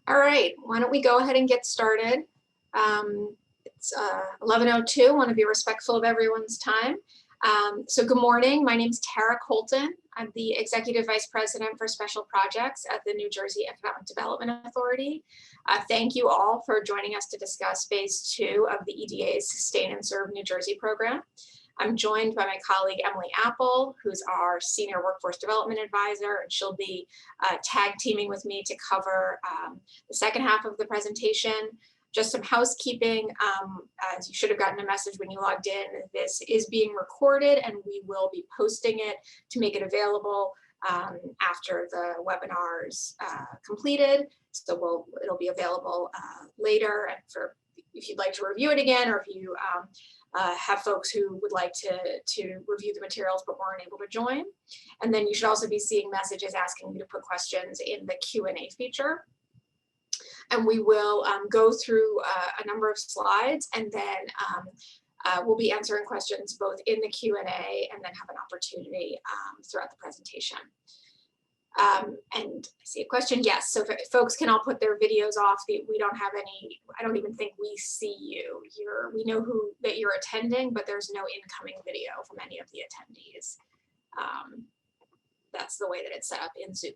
All right, why don't we go ahead and get started. It's 11:02, want to be respectful of everyone's time. So good morning, my name is Tara Colton. I'm the Executive Vice President for Special Projects at the New Jersey Economic Development Authority. Thank you all for joining us to discuss Phase 2 of the EDA's Sustain and Serve New Jersey program. I'm joined by my colleague, Emily Apple, who's our Senior Workforce Development Advisor, and she'll be tag teaming with me to cover the second half of the presentation. Just some housekeeping, as you should have gotten a message when you logged in, this is being recorded and we will be posting it to make it available after the webinar's completed. So it'll be available later, and if you'd like to review it again, or if you have folks who would like to review the materials but weren't able to join. And then you should also be seeing messages asking you to put questions in the Q&A feature. And we will go through a number of slides, and then we'll be answering questions both in the Q&A and then have an opportunity throughout the presentation. And I see a question. Yes, so if folks can all put their videos off. We don't have any, I don't even think we see you. We know that you're attending, but there's no incoming video from any of the attendees. That's the way that it's set up in Zoom.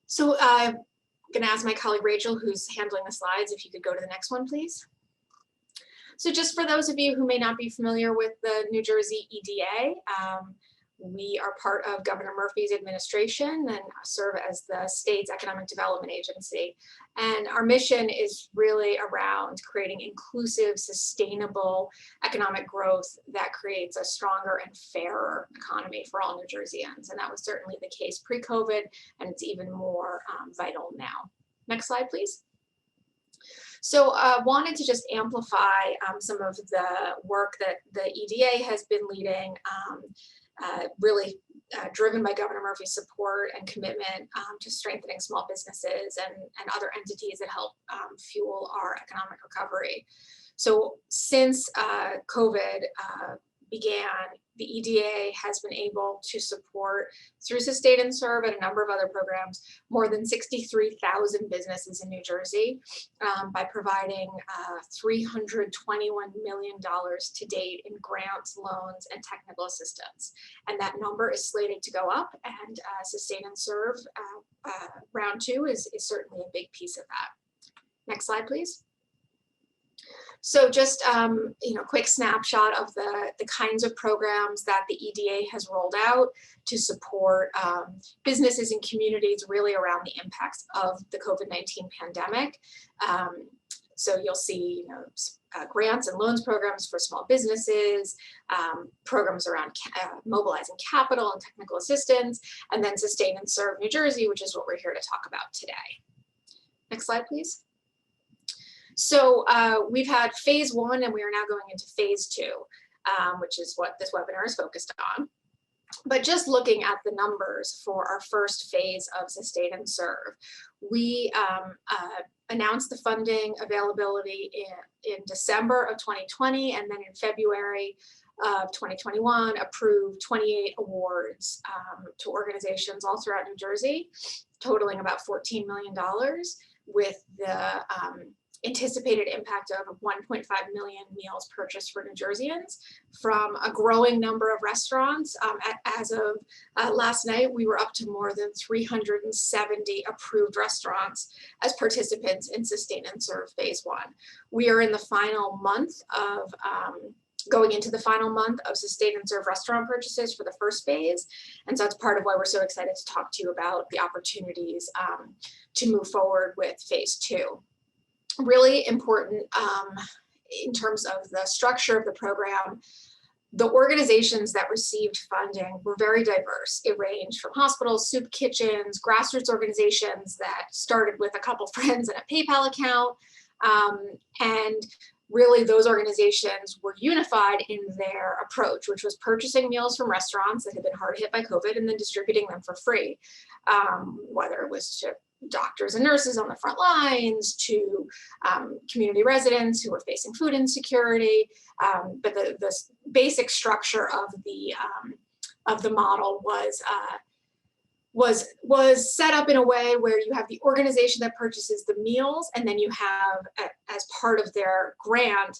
So I'm going to ask my colleague Rachel, who's handling the slides, if you could go to the next one, please. So just for those of you who may not be familiar with the New Jersey EDA, we are part of Governor Murphy's administration and serve as the state's economic development agency. And our mission is really around creating inclusive, sustainable economic growth that creates a stronger and fairer economy for all New Jerseyans. And that was certainly the case pre-COVID, and it's even more vital now. Next slide, please. So I wanted to just amplify some of the work that the EDA has been leading, really driven by Governor Murphy's support and commitment to strengthening small businesses and other entities that help fuel our economic recovery. So since COVID began, the EDA has been able to support, through Sustain and Serve and a number of other programs, more than 63,000 businesses in New Jersey by providing $321 million to date in grants, loans, and technical assistance. And that number is slated to go up, and Sustain and Serve round 2 is certainly a big piece of that. Next slide, please. So just quick snapshot of the kinds of programs that the EDA has rolled out to support businesses and communities really around the impacts of the COVID-19 pandemic. So you'll see grants and loans programs for small businesses, programs around mobilizing capital and technical assistance, and then Sustain and Serve New Jersey, which is what we're here to talk about today. Next slide, please. So we've had Phase 1, and we are now going into Phase 2, which is what this webinar is focused on. But just looking at the numbers for our first phase of Sustain and Serve, we announced the funding availability in December of 2020, and then in February of 2021 approved 28 awards to organizations all throughout New Jersey, totaling about $14 million, with the anticipated impact of 1.5 million meals purchased for New Jerseyans from a growing number of restaurants. As of last night, we were up to more than 370 approved restaurants as participants in Sustain and Serve Phase 1. We are in the final month of going into the final month of Sustain and Serve restaurant purchases for the first phase. And so that's part of why we're so excited to talk to you about the opportunities to move forward with Phase 2. Really important in terms of the structure of the program. The organizations that received funding were very diverse. It ranged from hospitals, soup kitchens, grassroots organizations that started with a couple friends and a PayPal account. And really those organizations were unified in their approach, which was purchasing meals from restaurants that had been hard hit by COVID and then distributing them for free, whether it was to doctors and nurses on the front lines, to community residents who were facing food insecurity. But the basic structure of the model was was set up in a way where you have the organization that purchases the meals, and then you have, as part of their grant,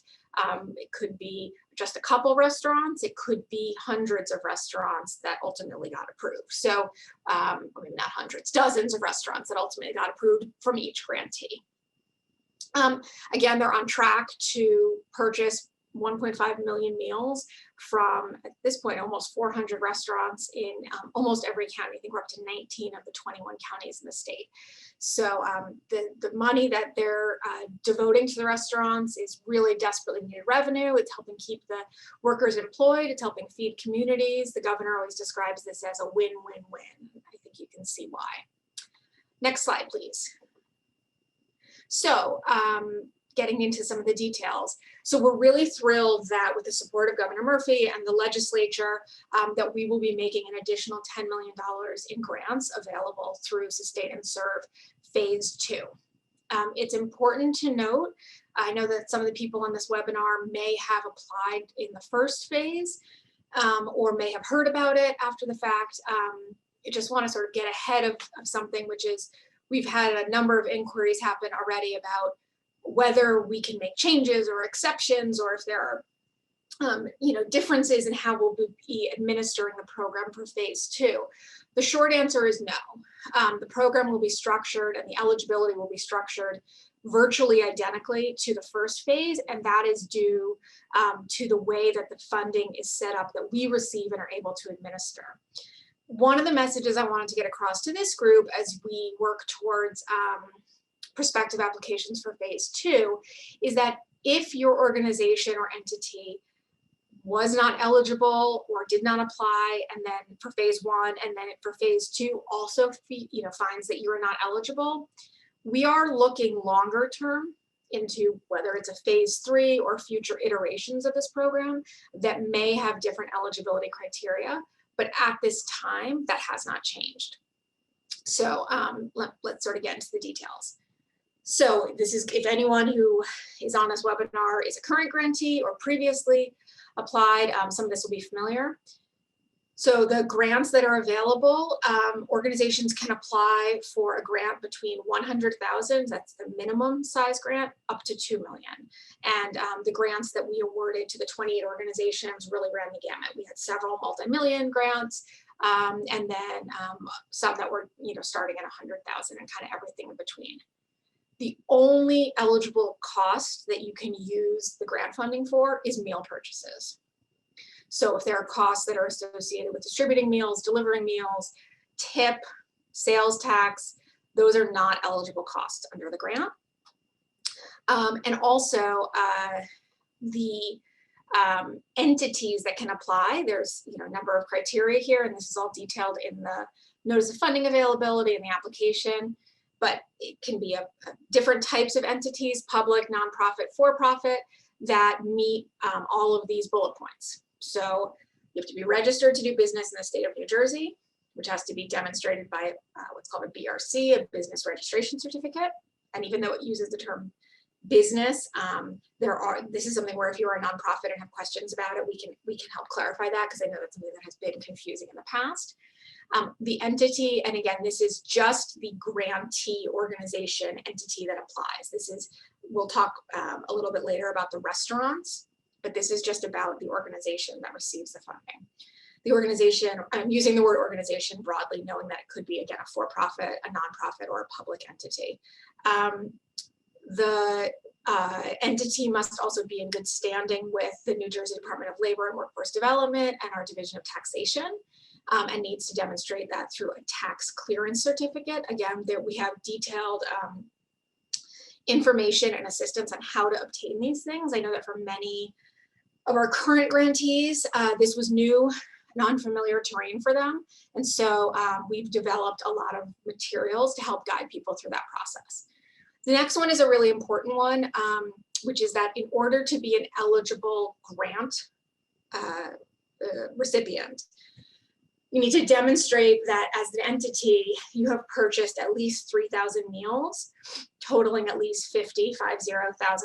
it could be just a couple restaurants, it could be hundreds of restaurants that ultimately got approved. So, I mean, not hundreds, dozens of restaurants that ultimately got approved from each grantee. Again, they're on track to purchase 1.5 million meals from, at this point, almost 400 restaurants in almost every county. I think we're up to 19 of the 21 counties in the state. So the money that they're devoting to the restaurants is really desperately needed revenue. It's helping keep the workers employed. It's helping feed communities. The governor always describes this as a win-win-win. I think you can see why. Next slide, please. So getting into some of the details. So we're really thrilled that with the support of Governor Murphy and the legislature, that we will be making an additional $10 million in grants available through Sustain and Serve Phase 2. It's important to note, I know that some of the people on this webinar may have applied in the first phase or may have heard about it after the fact. I just want to sort of get ahead of something, which is we've had a number of inquiries happen already about whether we can make changes or exceptions, or if there are differences in how we'll be administering the program for Phase 2. The short answer is no. The program will be structured and the eligibility will be structured virtually identically to the first phase, and that is due to the way that the funding is set up that we receive and are able to administer. One of the messages I wanted to get across to this group as we work towards prospective applications for Phase 2 is that if your organization or entity was not eligible or did not apply, and then for Phase 1 and then for Phase 2 also finds that you are not eligible, we are looking longer term into whether it's a Phase 3 or future iterations of this program that may have different eligibility criteria, but at this time that has not changed. So let's sort of get into the details. So this is, if anyone who is on this webinar is a current grantee or previously applied, some of this will be familiar. So the grants that are available, organizations can apply for a grant between 100,000, that's the minimum size grant, up to 2 million. And the grants that we awarded to the 28 organizations really ran the gamut. We had several multi-million grants, and then some that were starting at 100,000 and kind of everything in between. The only eligible cost that you can use the grant funding for is meal purchases. So if there are costs that are associated with distributing meals, delivering meals, tip, sales tax, those are not eligible costs under the grant. And also the entities that can apply, there's a number of criteria here, and this is all detailed in the notice of funding availability and the application. But it can be different types of entities, public, nonprofit, for-profit, that meet all of these bullet points. So you have to be registered to do business in the state of New Jersey, which has to be demonstrated by what's called a BRC, a business registration certificate. And even though it uses the term business, this is something where if you are a nonprofit and have questions about it, we can help clarify that, because I know that's something that has been confusing in the past. The entity, and again, this is just the grantee organization entity that applies. This is, we'll talk a little bit later about the restaurants, but this is just about the organization that receives the funding. The organization, I'm using the word organization broadly, knowing that it could be, again, a for-profit, a nonprofit, or a public entity. The entity must also be in good standing with the New Jersey Department of Labor and Workforce Development and our Division of Taxation, and needs to demonstrate that through a tax clearance certificate. Again, there we have detailed information and assistance on how to obtain these things. I know that for many of our current grantees, this was new, non-familiar terrain for them. And so we've developed a lot of materials to help guide people through that process. The next one is a really important one, which is that in order to be an eligible grant recipient, you need to demonstrate that as an entity, you have purchased at least 3,000 meals, totaling at least $50,000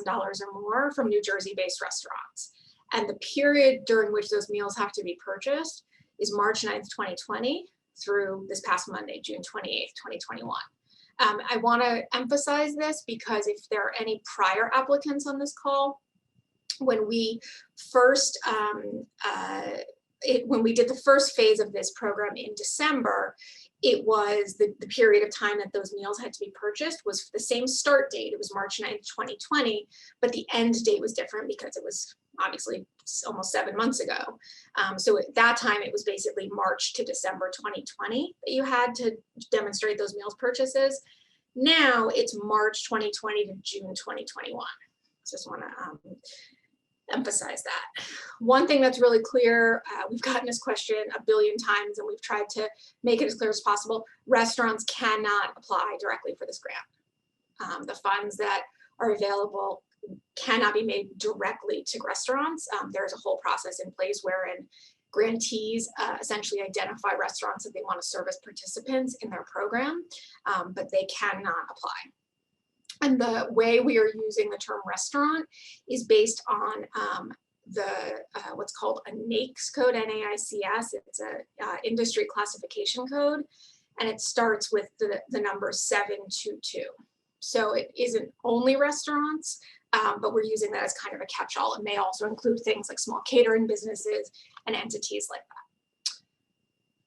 or more from New Jersey-based restaurants. And the period during which those meals have to be purchased is March 9th, 2020 through this past Monday, June 28th, 2021. I want to emphasize this because if there are any prior applicants on this call, when we first when we did the first phase of this program in December, it was the period of time that those meals had to be purchased was the same start date. It was March 9th, 2020, but the end date was different because it was obviously almost 7 months ago. So at that time, it was basically March to December 2020 that you had to demonstrate those meals purchases. Now it's March 2020 to June 2021. So just want to emphasize that. One thing that's really clear, we've gotten this question a billion times and we've tried to make it as clear as possible. Restaurants cannot apply directly for this grant. The funds that are available cannot be made directly to restaurants. There's a whole process in place wherein grantees essentially identify restaurants that they want to serve as participants in their program, but they cannot apply. And the way we are using the term restaurant is based on what's called a NAICS code, N-A-I-C-S. It's a industry classification code, and it starts with the number 722. So it isn't only restaurants, but we're using that as kind of a catch-all. It may also include things like small catering businesses and entities like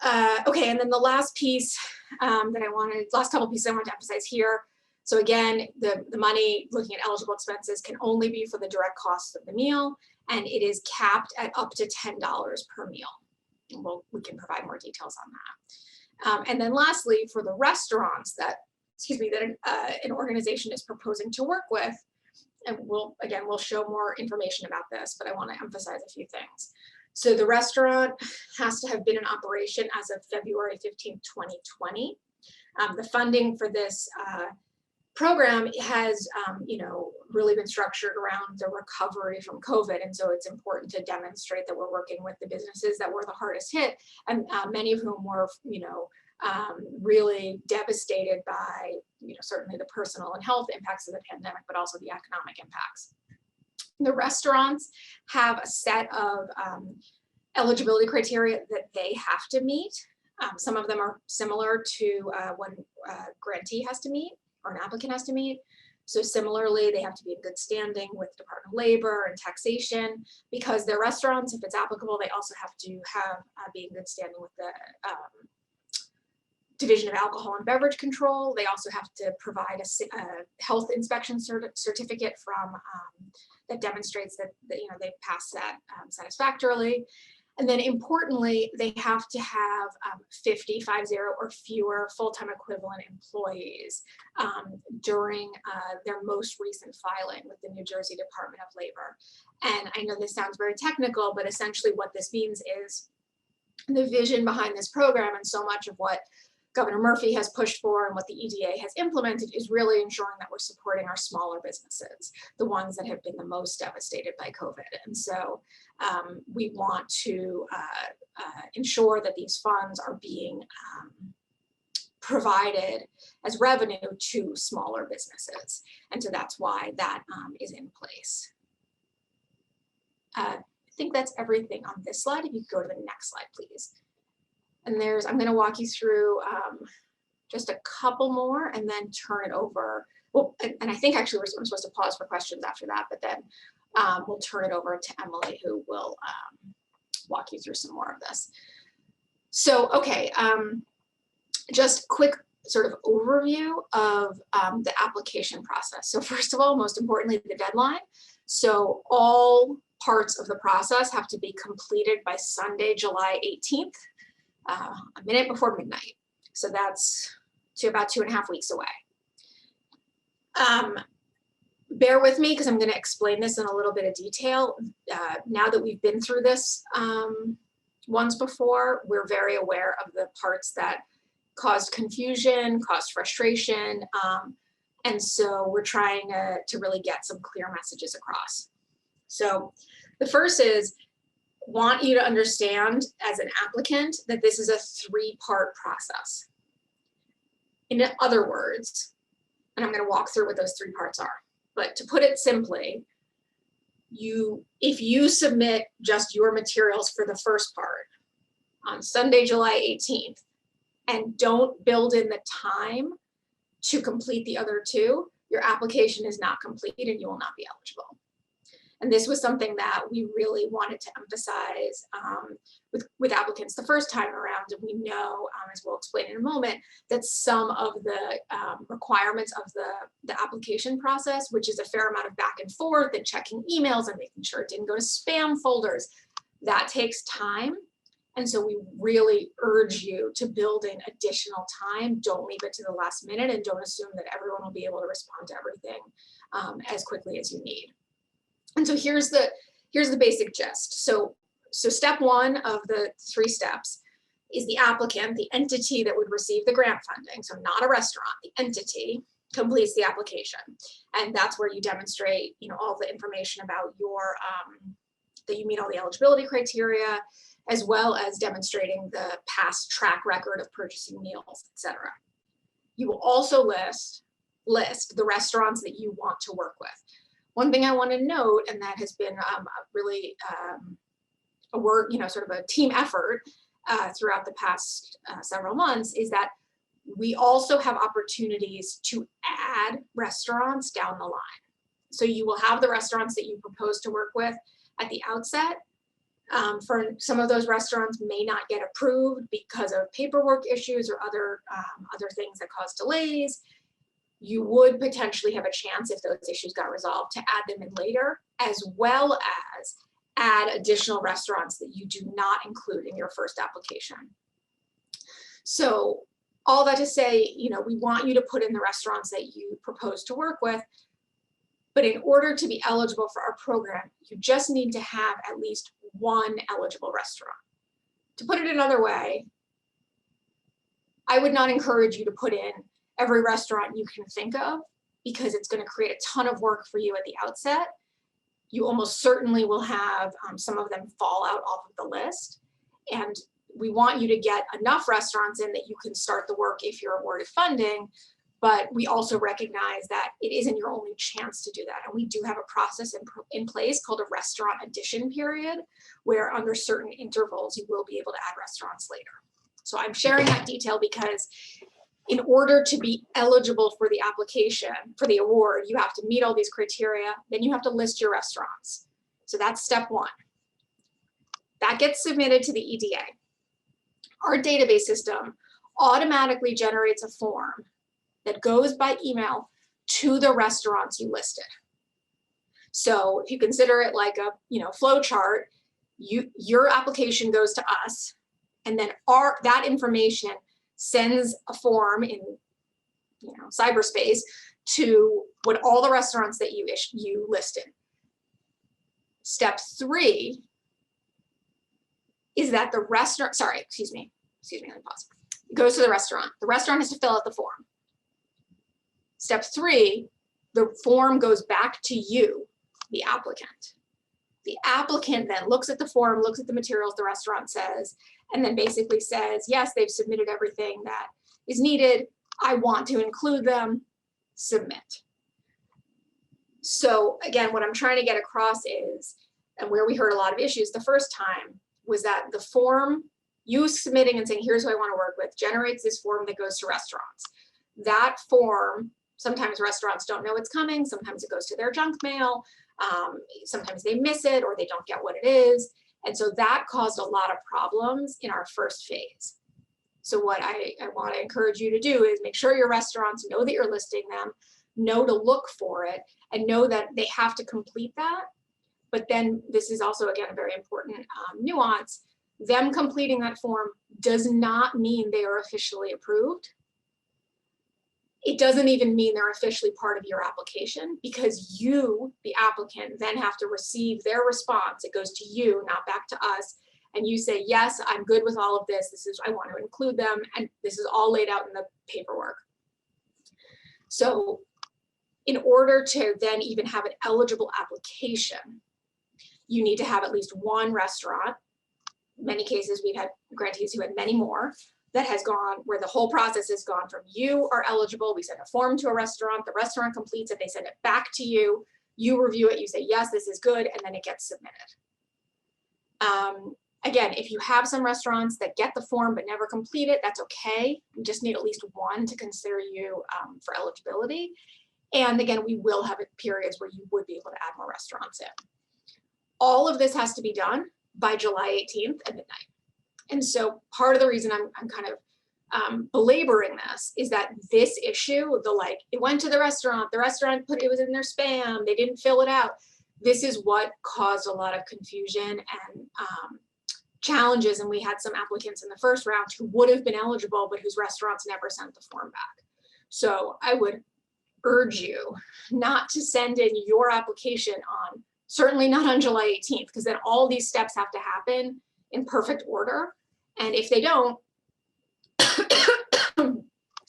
that. Okay, and then the last piece last couple pieces I wanted to emphasize here. So again, the money, looking at eligible expenses, can only be for the direct costs of the meal, and it is capped at up to $10 per meal. And we can provide more details on that. And then lastly, for the restaurants that an organization is proposing to work with, and we'll show more information about this, but I want to emphasize a few things. So the restaurant has to have been in operation as of February 15th, 2020. The funding for this program has, really been structured around the recovery from COVID. And so it's important to demonstrate that we're working with the businesses that were the hardest hit, and many of whom were, really devastated by, certainly the personal and health impacts of the pandemic, but also the economic impacts. The restaurants have a set of eligibility criteria that they have to meet. Some of them are similar to what a grantee has to meet or an applicant has to meet. So similarly, they have to be in good standing with Department of Labor and taxation. Because they're restaurants, if it's applicable, they also have to be in good standing with the Division of Alcohol and Beverage Control. They also have to provide a health inspection certificate from that demonstrates that they've passed that satisfactorily. And then importantly, they have to have 50 or fewer full-time equivalent employees during their most recent filing with the New Jersey Department of Labor. And I know this sounds very technical, but essentially what this means is the vision behind this program, and so much of what Governor Murphy has pushed for and what the EDA has implemented is really ensuring that we're supporting our smaller businesses, the ones that have been the most devastated by COVID. And so we want to ensure that these funds are being provided as revenue to smaller businesses. And so that's why that is in place. I think that's everything on this slide. If you could go to the next slide, please. And I'm going to walk you through just a couple more and then turn it over. Well, and I think actually I'm supposed to pause for questions after that, but then we'll turn it over to Emily, who will walk you through some more of this. So, okay, just quick sort of overview of the application process. So first of all, most importantly, the deadline. So all parts of the process have to be completed by Sunday, July 18th. A minute before midnight. So that's about 2.5 weeks away. Bear with me because I'm going to explain this in a little bit of detail. Now that we've been through this once before, we're very aware of the parts that caused confusion, caused frustration. And so we're trying to really get some clear messages across. So the first is, want you to understand as an applicant that this is a 3-part process. In other words, and I'm going to walk through what those 3 parts are, but to put it simply, if you submit just your materials for the first part on Sunday, July 18th, and don't build in the time to complete the other two, your application is not complete and you will not be eligible. And this was something that we really wanted to emphasize with applicants the first time around. And we know, as we'll explain in a moment, that some of the requirements of the application process, which is a fair amount of back and forth and checking emails and making sure it didn't go to spam folders, that takes time. And so we really urge you to build in additional time. Don't leave it to the last minute, and don't assume that everyone will be able to respond to everything as quickly as you need. And so here's the basic gist. So step one of the 3 steps is the applicant, the entity that would receive the grant funding. So not a restaurant, the entity completes the application. And that's where you demonstrate, all the information about your, that you meet all the eligibility criteria, as well as demonstrating the past track record of purchasing meals, etc. You will also list the restaurants that you want to work with. One thing I want to note, and that has been really a work, sort of a team effort throughout the past several months, is that we also have opportunities to add restaurants down the line. So you will have the restaurants that you propose to work with at the outset. For some of those restaurants may not get approved because of paperwork issues or other things that cause delays. You would potentially have a chance, if those issues got resolved, to add them in later, as well as add additional restaurants that you do not include in your first application. So all that to say, we want you to put in the restaurants that you propose to work with, but in order to be eligible for our program, you just need to have at least one eligible restaurant. To put it another way, I would not encourage you to put in every restaurant you can think of, because it's going to create a ton of work for you at the outset. You almost certainly will have some of them fall out off of the list. And we want you to get enough restaurants in that you can start the work if you're awarded funding, but we also recognize that it isn't your only chance to do that. And we do have a process in place called a restaurant addition period, where under certain intervals, you will be able to add restaurants later. So I'm sharing that detail because in order to be eligible for the application, for the award, you have to meet all these criteria, then you have to list your restaurants. So that's step one. That gets submitted to the EDA. Our database system automatically generates a form that goes by email to the restaurants you listed. So if you consider it like a flow chart, your application goes to us, and then that information sends a form in cyberspace to all the restaurants that you listed. Step 3 is that the restaurant, excuse me, let me pause. It goes to the restaurant. The restaurant has to fill out the form. Step 3, the form goes back to you, the applicant. The applicant then looks at the form, looks at the materials the restaurant says, and then basically says, yes, they've submitted everything that is needed. I want to include them, submit. So again, what I'm trying to get across is, and where we heard a lot of issues the first time, was that the form, you submitting and saying, here's who I want to work with, generates this form that goes to restaurants. That form, sometimes restaurants don't know it's coming, sometimes it goes to their junk mail, sometimes they miss it or they don't get what it is. And so that caused a lot of problems in our first phase. So what I want to encourage you to do is make sure your restaurants know that you're listing them, know to look for it, and know that they have to complete that. But then this is also, again, a very important nuance. Them completing that form does not mean they are officially approved. It doesn't even mean they're officially part of your application, because you, the applicant, then have to receive their response. It goes to you, not back to us. And you say, yes, I'm good with all of this. I want to include them. And this is all laid out in the paperwork. So in order to then even have an eligible application, you need to have at least one restaurant. In many cases, we've had grantees who had many more. That has gone, where the whole process has gone from you are eligible, we send a form to a restaurant, the restaurant completes it, they send it back to you, you review it, you say, yes, this is good, and then it gets submitted. Again, if you have some restaurants that get the form but never complete it, that's okay. You just need at least one to consider you for eligibility. And again, we will have periods where you would be able to add more restaurants in. All of this has to be done by July 18th at midnight. And so part of the reason I'm kind of belaboring this is that this issue, it went to the restaurant put it was in their spam, they didn't fill it out. This is what caused a lot of confusion and challenges. And we had some applicants in the first round who would have been eligible, but whose restaurants never sent the form back. So I would urge you not to send in your application on, certainly not on July 18th, because then all these steps have to happen in perfect order. And if they don't,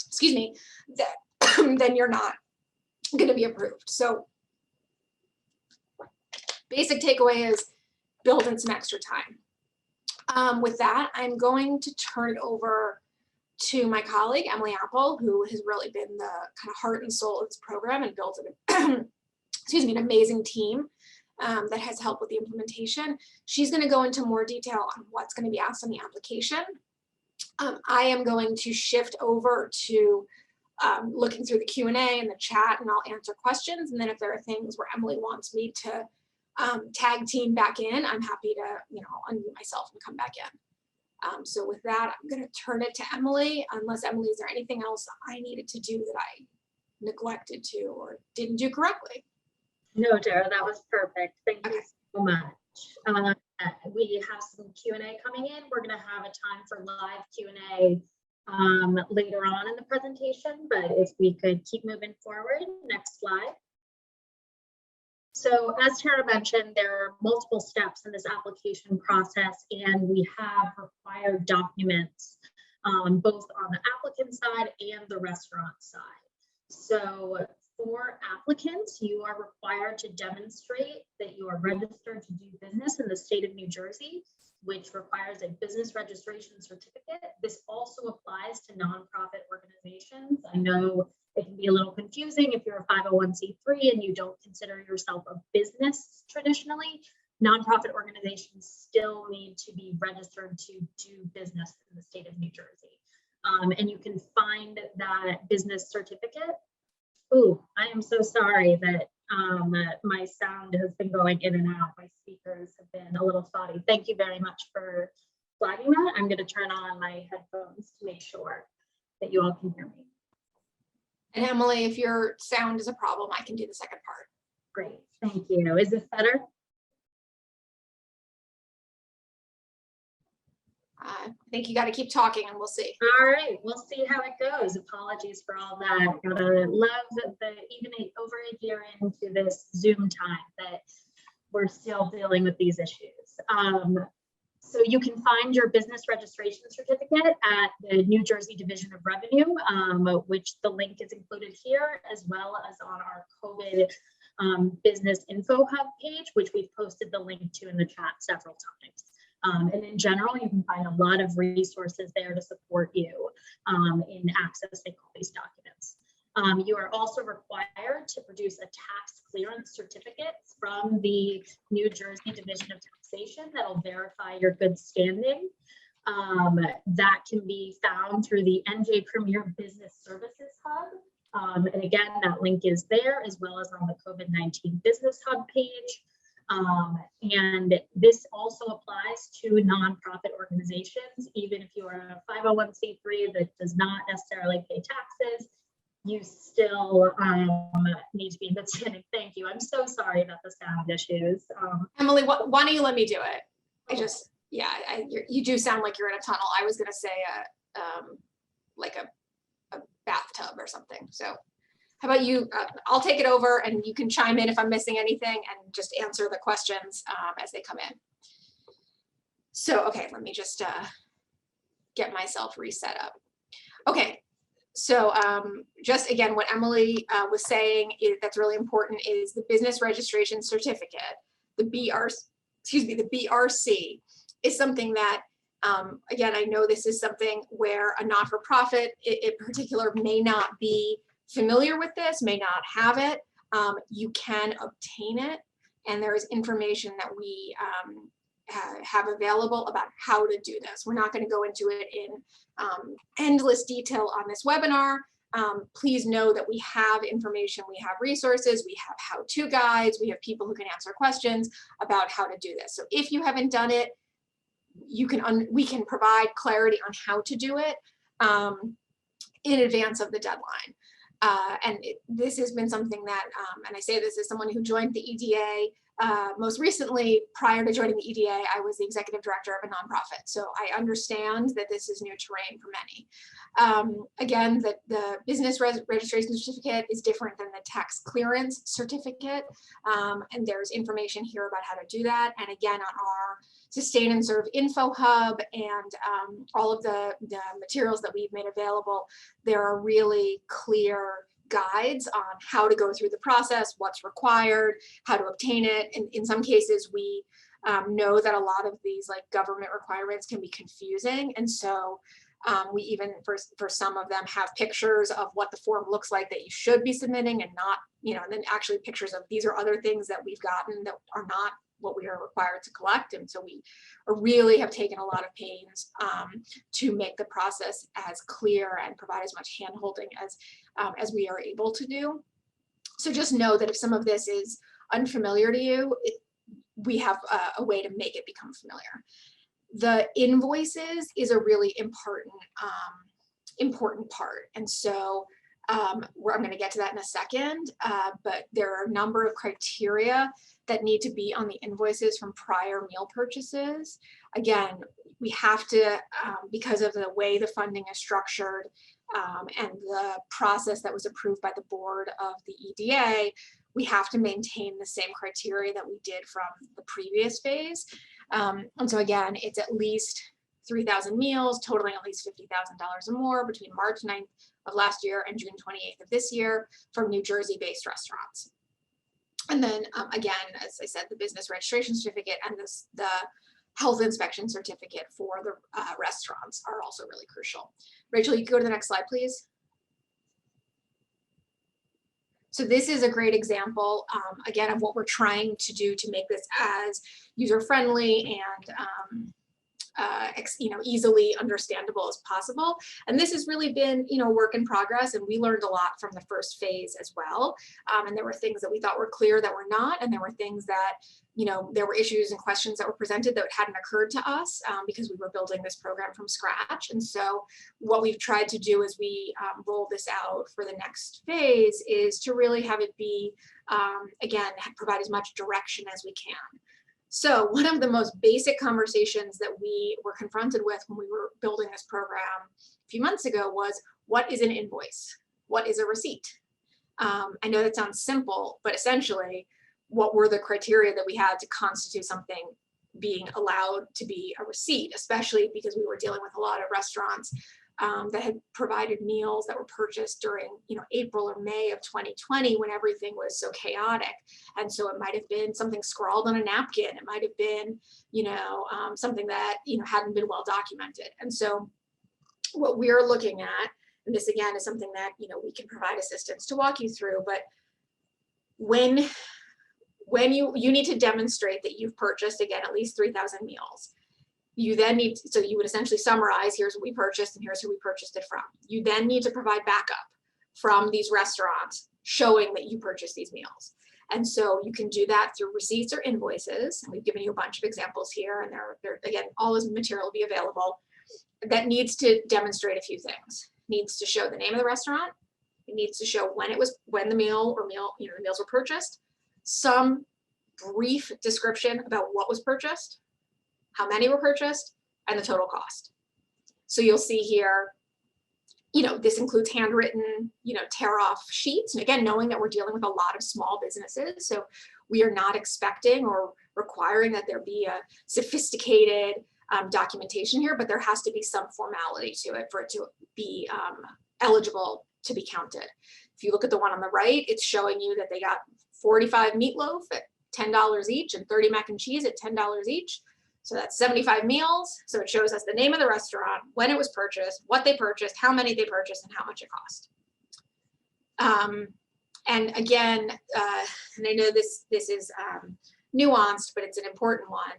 excuse me, then you're not going to be approved. So basic takeaway is build in some extra time. With that, I'm going to turn it over to my colleague, Emily Apple, who has really been the kind of heart and soul of this program and built an, excuse me, an amazing team that has helped with the implementation. She's going to go into more detail on what's going to be asked on the application. I am going to shift over to looking through the Q&A and the chat, and I'll answer questions. And then if there are things where Emily wants me to tag team back in, I'm happy to, unmute myself and come back in. So with that, I'm going to turn it to Emily, unless Emily, is there anything else I needed to do that I neglected to or didn't do correctly? No, Dara, that was perfect. Thank you so much. We have some Q&A coming in. We're going to have a time for live Q&A later on in the presentation, but if we could keep moving forward, next slide. So as Tara mentioned, there are multiple steps in this application process, and we have required documents both on the applicant side and the restaurant side. So for applicants, you are required to demonstrate that you are registered to do business in the state of New Jersey, which requires a business registration certificate. This also applies to nonprofit organizations. I know it can be a little confusing if you're a 501c3 and you don't consider yourself a business traditionally. Nonprofit organizations still need to be registered to do business in the state of New Jersey. And you can find that business certificate. Oh, I am so sorry that my sound has been going in and out. My speakers have been a little spotty. Thank you very much for flagging that. I'm going to turn on my headphones to make sure that you all can hear me. And Emily, if your sound is a problem, I can do the second part. Great, thank you. Is this better? I think you got to keep talking and we'll see. All right, we'll see how it goes. Apologies for all that. Gotta love that even over a year into this Zoom time that we're still dealing with these issues. So you can find your business registration certificate at the New Jersey Division of Revenue, which the link is included here, as well as on our COVID business info hub page, which we've posted the link to in the chat several times. And in general, you can find a lot of resources there to support you in accessing all these documents. You are also required to produce a tax clearance certificate from the New Jersey Division of Taxation that'll verify your good standing. That can be found through the NJ Premier Business Services Hub. And again, that link is there, as well as on the COVID-19 Business Hub page. And this also applies to nonprofit organizations. Even if you are a 501c3 that does not necessarily pay taxes, you still need to be in good standing. Thank you. I'm so sorry about the sound issues. Emily, why don't you let me do it? I just, yeah, you do sound like you're in a tunnel. I was going to say like a bathtub or something. So how about you? I'll take it over and you can chime in if I'm missing anything and just answer the questions as they come in. So, okay, let me just get myself reset up. Okay, so just again, what Emily was saying that's really important is the business registration certificate, the BRC is something that, again, I know this is something where a not-for-profit in particular may not be familiar with this, may not have it. You can obtain it, and there is information that we have available about how to do this. We're not going to go into it in endless detail on this webinar. Please know that we have information, we have resources, we have how-to guides, we have people who can answer questions about how to do this. So if you haven't done it, we can provide clarity on how to do it in advance of the deadline. This has been something that, and I say this as someone who joined the EDA most recently. Prior to joining the EDA, I was the executive director of a nonprofit. So I understand that this is new terrain for many. Again, the business registration certificate is different than the tax clearance certificate. And there's information here about how to do that. And again, on our Sustain and Serve Info Hub and all of the materials that we've made available, there are really clear guides on how to go through the process, what's required, how to obtain it. And in some cases, we know that a lot of these like government requirements can be confusing. And so we even, for some of them, have pictures of what the form looks like that you should be submitting and not, and then actually pictures of these are other things that we've gotten that are not what we are required to collect. And so we really have taken a lot of pains to make the process as clear and provide as much hand-holding as we are able to do. So just know that if some of this is unfamiliar to you, we have a way to make it become familiar. The invoices is a really important part. And so I'm going to get to that in a second, but there are a number of criteria that need to be on the invoices from prior meal purchases. Again, we have to, because of the way the funding is structured and the process that was approved by the board of the EDA, we have to maintain the same criteria that we did from the previous phase. And so again, it's at least 3,000 meals, totaling at least $50,000 or more between March 9th of last year and June 28th of this year from New Jersey-based restaurants. And then again, as I said, the business registration certificate and the health inspection certificate for the restaurants are also really crucial. Rachel, you can go to the next slide, please. So this is a great example, again, of what we're trying to do to make this as user-friendly and easily understandable as possible. And this has really been, work in progress, and we learned a lot from the first phase as well. And there were things that we thought were clear that were not, and there were things that, there were issues and questions that were presented that hadn't occurred to us because we were building this program from scratch. And so what we've tried to do as we roll this out for the next phase is to really have it be, again, provide as much direction as we can. So one of the most basic conversations that we were confronted with when we were building this program a few months ago was, what is an invoice? What is a receipt? I know that sounds simple, but essentially, what were the criteria that we had to constitute something being allowed to be a receipt, especially because we were dealing with a lot of restaurants that had provided meals that were purchased during, April or May of 2020 when everything was so chaotic. And so it might have been something scrawled on a napkin. It might have been, something that, hadn't been well documented. And so what we're looking at, and this again is something that, we can provide assistance to walk you through, but when you need to demonstrate that you've purchased, again, at least 3,000 meals. You then need, so you would essentially summarize, here's what we purchased and here's who we purchased it from. You then need to provide backup from these restaurants showing that you purchased these meals. And so you can do that through receipts or invoices. And we've given you a bunch of examples here, and they're again, all this material will be available. That needs to demonstrate a few things. It needs to show the name of the restaurant. It needs to show when the meals were purchased. Some brief description about what was purchased, how many were purchased, and the total cost. So you'll see here, this includes handwritten, tear-off sheets. And again, knowing that we're dealing with a lot of small businesses, so we are not expecting or requiring that there be a sophisticated documentation here, but there has to be some formality to it for it to be eligible to be counted. If you look at the one on the right, it's showing you that they got 45 meatloaf at $10 each and 30 mac and cheese at $10 each. So that's 75 meals. So it shows us the name of the restaurant, when it was purchased, what they purchased, how many they purchased, and how much it cost. And again, and I know this is nuanced, but it's an important one.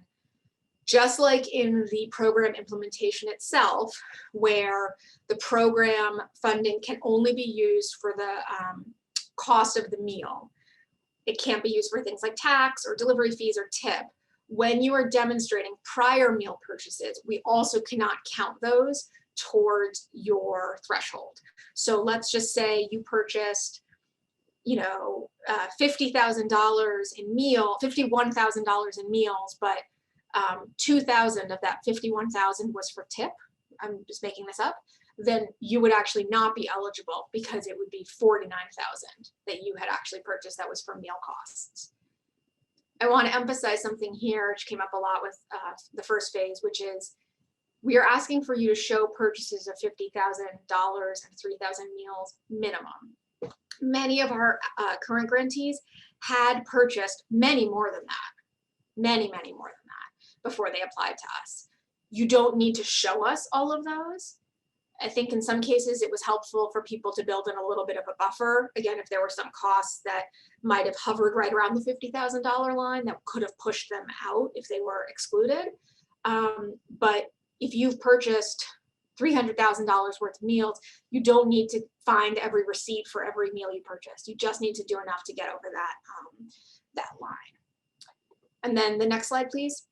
Just like in the program implementation itself, where the program funding can only be used for the cost of the meal. It can't be used for things like tax or delivery fees or tip. When you are demonstrating prior meal purchases, we also cannot count those towards your threshold. So let's just say you purchased, you know, $50,000 in meal, $51,000 in meals, but 2,000 of that 51,000 was for tip. I'm just making this up. Then you would actually not be eligible because it would be 49,000 that you had actually purchased that was for meal costs. I want to emphasize something here, which came up a lot with the first phase, which is we are asking for you to show purchases of $50,000 and 3,000 meals minimum. Many of our current grantees had purchased many more than that, many more than that before they applied to us. You don't need to show us all of those. I think in some cases it was helpful for people to build in a little bit of a buffer. Again, if there were some costs that might have hovered right around the $50,000 line that could have pushed them out if they were excluded. But if you've purchased $300,000 worth of meals, you don't need to find every receipt for every meal you purchased. You just need to do enough to get over that, that line. And then the next slide, please.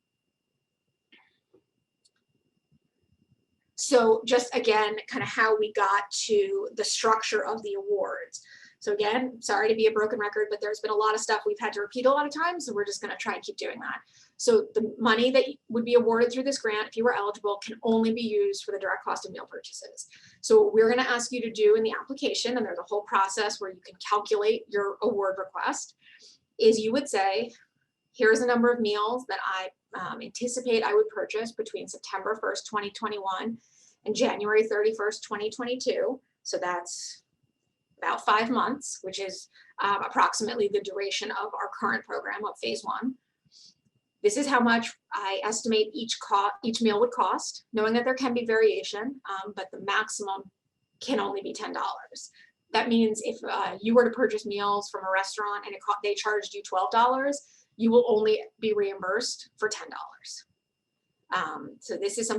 So just again, kind of how we got to the structure of the awards. So again, sorry to be a broken record, but there's been a lot of stuff we've had to repeat a lot of times, so we're just going to try and keep doing that. So the money that would be awarded through this grant, if you were eligible, can only be used for the direct cost of meal purchases. So what we're going to ask you to do in the application, and there's a whole process where you can calculate your award request, is you would say, here's the number of meals that I anticipate I would purchase between September 1st, 2021 and January 31st, 2022. So that's about 5 months, which is approximately the duration of our current program of phase 1. This is how much I estimate each meal would cost, knowing that there can be variation, but the maximum can only be $10. That means if you were to purchase meals from a restaurant and they charged you $12, you will only be reimbursed for $10. So this is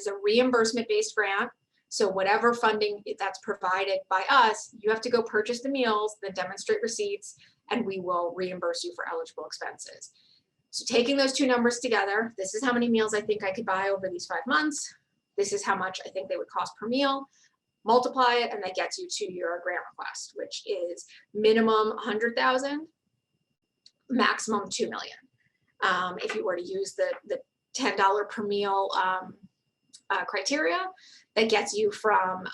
a reimbursement-based grant. So whatever funding that's provided by us, you have to go purchase the meals, then demonstrate receipts, and we will reimburse you for eligible expenses. So taking those two numbers together, this is how many meals I think I could buy over these 5 months. This is how much I think they would cost per meal. Multiply it, and that gets you to your grant request, which is minimum 100,000, maximum 2 million. If you were to use the $10 per meal criteria, that gets you from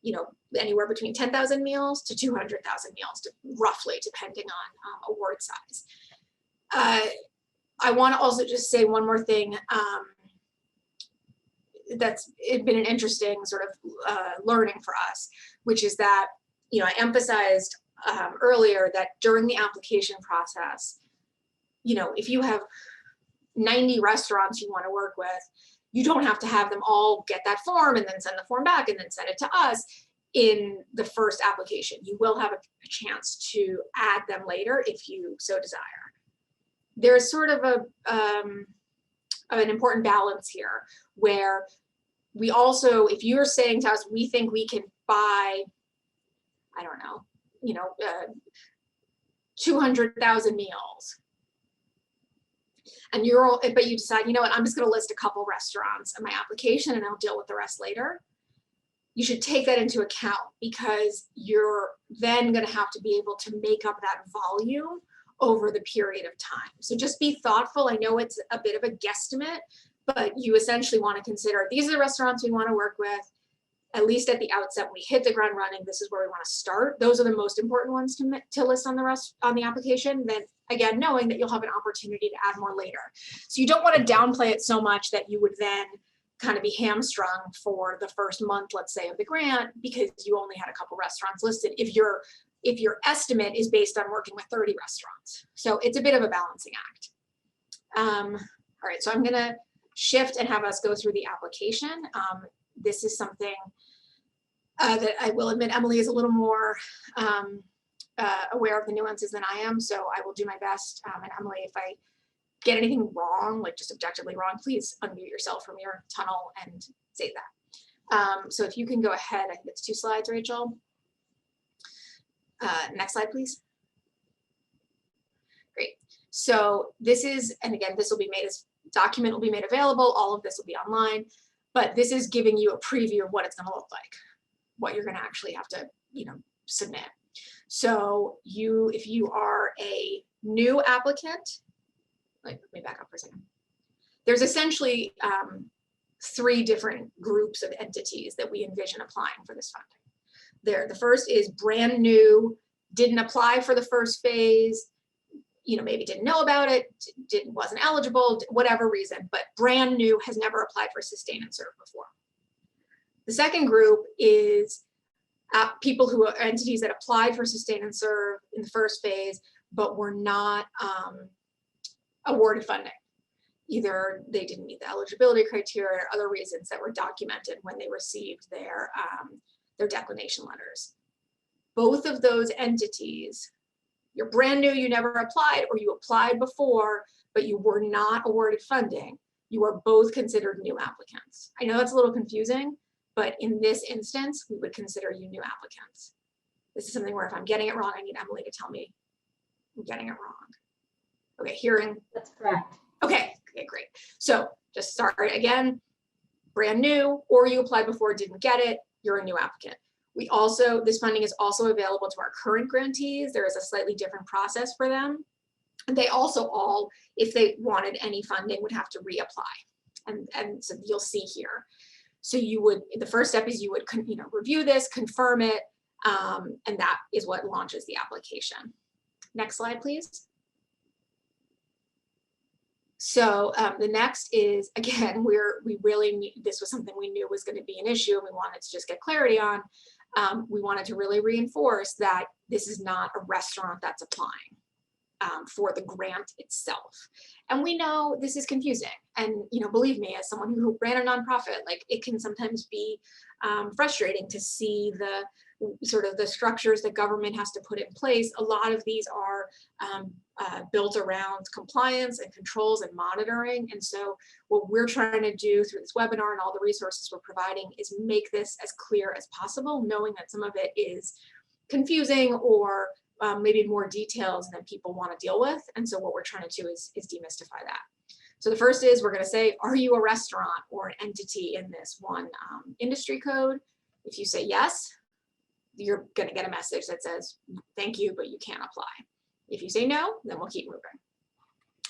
you know, anywhere between 10,000 meals to 200,000 meals, roughly, depending on award size. I want to also just say one more thing. That's been an interesting sort of learning for us, which is that, you know, I emphasized earlier that during the application process, you know, if you have 90 restaurants you want to work with, you don't have to have them all get that form and then send the form back and then send it to us in the first application. You will have a chance to add them later if you so desire. There's sort of an important balance here where we also, if you're saying to us, we think we can buy, I don't know, you know, 200,000 meals. And but you decide, you know what, I'm just going to list a couple restaurants in my application and I'll deal with the rest later. You should take that into account because you're then going to have to be able to make up that volume over the period of time. So just be thoughtful. I know it's a bit of a guesstimate, but you essentially want to consider these are the restaurants we want to work with. At least at the outset, we hit the ground running. This is where we want to start. Those are the most important ones to list on the application. Then again, knowing that you'll have an opportunity to add more later. So you don't want to downplay it so much that you would then kind of be hamstrung for the first month, let's say, of the grant because you only had a couple restaurants listed. If your estimate is based on working with 30 restaurants. So it's a bit of a balancing act. All right, so I'm gonna shift and have us go through the application. This is something that I will admit Emily is a little more aware of the nuances than I am, so I will do my best. And Emily, if I get anything wrong, like just objectively wrong, please unmute yourself from your tunnel and say that. So if you can go ahead, I think it's 2 slides, Rachel. Next slide, please. Great. So this is, and again, this will be made as document will be made available. All of this will be online, but this is giving you a preview of what it's going to look like, what you're going to actually have to, submit. So if you are a new applicant, let me back up for a second. There's essentially 3 different groups of entities that we envision applying for this funding. The first is brand new, didn't apply for the first phase, maybe didn't know about it, wasn't eligible, whatever reason, but brand new, has never applied for sustain and serve before. The second group is people who are entities that applied for sustain and serve in the first phase, but were not awarded funding. Either they didn't meet the eligibility criteria or other reasons that were documented when they received their declination letters. Both of those entities, you're brand new, you never applied, or you applied before, but you were not awarded funding, you are both considered new applicants. I know that's a little confusing, but in this instance, we would consider you new applicants. This is something where if I'm getting it wrong, I need Emily to tell me I'm getting it wrong. Okay, hearing. That's correct. Okay, great. So just start again, brand new, or you applied before, didn't get it, you're a new applicant. This funding is also available to our current grantees. There is a slightly different process for them. And they also all, if they wanted any funding, would have to reapply. And so you'll see here. So the first step is you would review this, confirm it, and that is what launches the application. Next slide, please. So the next is, again, this was something we knew was going to be an issue and we wanted to just get clarity on. We wanted to really reinforce that this is not a restaurant that's applying for the grant itself. And we know this is confusing. And, believe me, as someone who ran a nonprofit, it can sometimes be frustrating to see the structures that government has to put in place. A lot of these are built around compliance and controls and monitoring. And so what we're trying to do through this webinar and all the resources we're providing is make this as clear as possible, knowing that some of it is confusing or maybe more details than people want to deal with. And so what we're trying to do is demystify that. So the first is we're going to say, are you a restaurant or an entity in this one industry code? If you say yes, you're going to get a message that says, thank you, but you can't apply. If you say no, then we'll keep moving.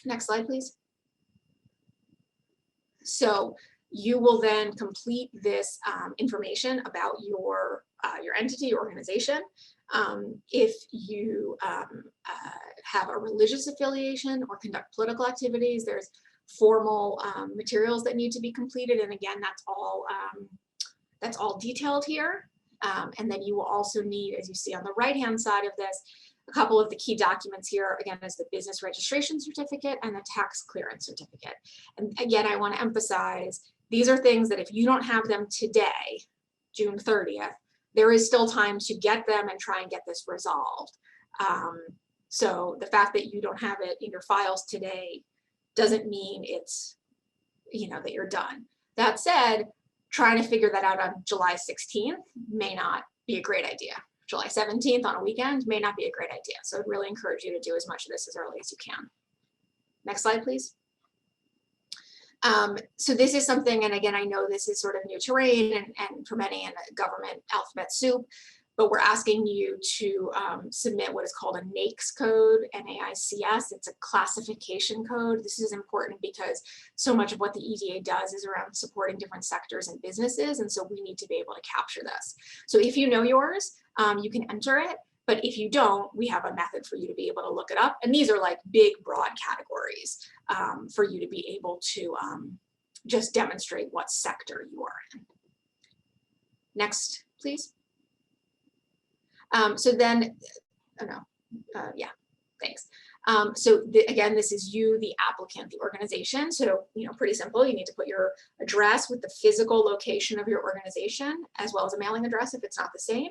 Next slide, please. So you will then complete this information about your entity, your organization. If you have a religious affiliation or conduct political activities, there's formal materials that need to be completed. And again, that's all detailed here. And then you will also need, as you see on the right-hand side of this, a couple of the key documents here, again, is the business registration certificate and the tax clearance certificate. And again, I want to emphasize, these are things that if you don't have them today, June 30th, there is still time to get them and try and get this resolved. So the fact that you don't have it in your files today doesn't mean it's, that you're done. That said, trying to figure that out on July 16th may not be a great idea. July 17th on a weekend may not be a great idea. So I'd really encourage you to do as much of this as early as you can. Next slide, please. So this is something, and again, I know this is sort of new terrain and for many in the government alphabet soup, but we're asking you to submit what is called a NAICS code, N-A-I-C-S. It's a classification code. This is important because so much of what the EDA does is around supporting different sectors and businesses, and so we need to be able to capture this. So if you know yours, you can enter it, but if you don't, we have a method for you to be able to look it up. And these are like big, broad categories for you to be able to just demonstrate what sector you are in. Next, please. So then, yeah, thanks. So again, this is you, the applicant, the organization. So, pretty simple. You need to put your address with the physical location of your organization, as well as a mailing address if it's not the same.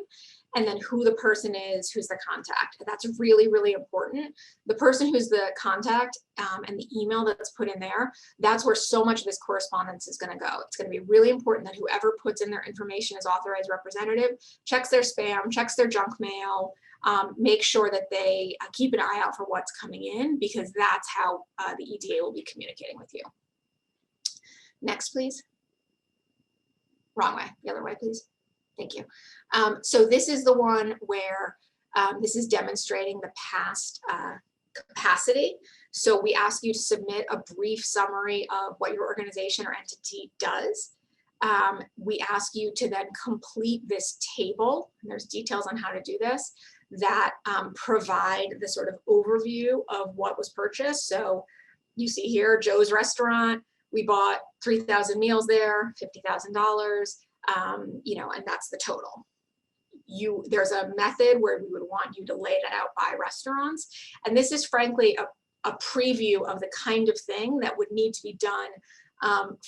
and then who the person is, who's the contact. That's really, really important. The person who's the contact and the email that's put in there, that's where so much of this correspondence is going to go. It's going to be really important that whoever puts in their information as authorized representative checks their spam, checks their junk mail, make sure that they keep an eye out for what's coming in, because that's how the EDA will be communicating with you. Next, please. Wrong way, the other way, please. Thank you. So this is the one where this is demonstrating the past capacity. So we ask you to submit a brief summary of what your organization or entity does. We ask you to then complete this table, and there's details on how to do this, that provide the sort of overview of what was purchased. So you see here, Joe's Restaurant, we bought 3,000 meals there, $50,000, you know, and that's the total. There's a method where we would want you to lay that out by restaurants. And this is frankly a preview of the kind of thing that would need to be done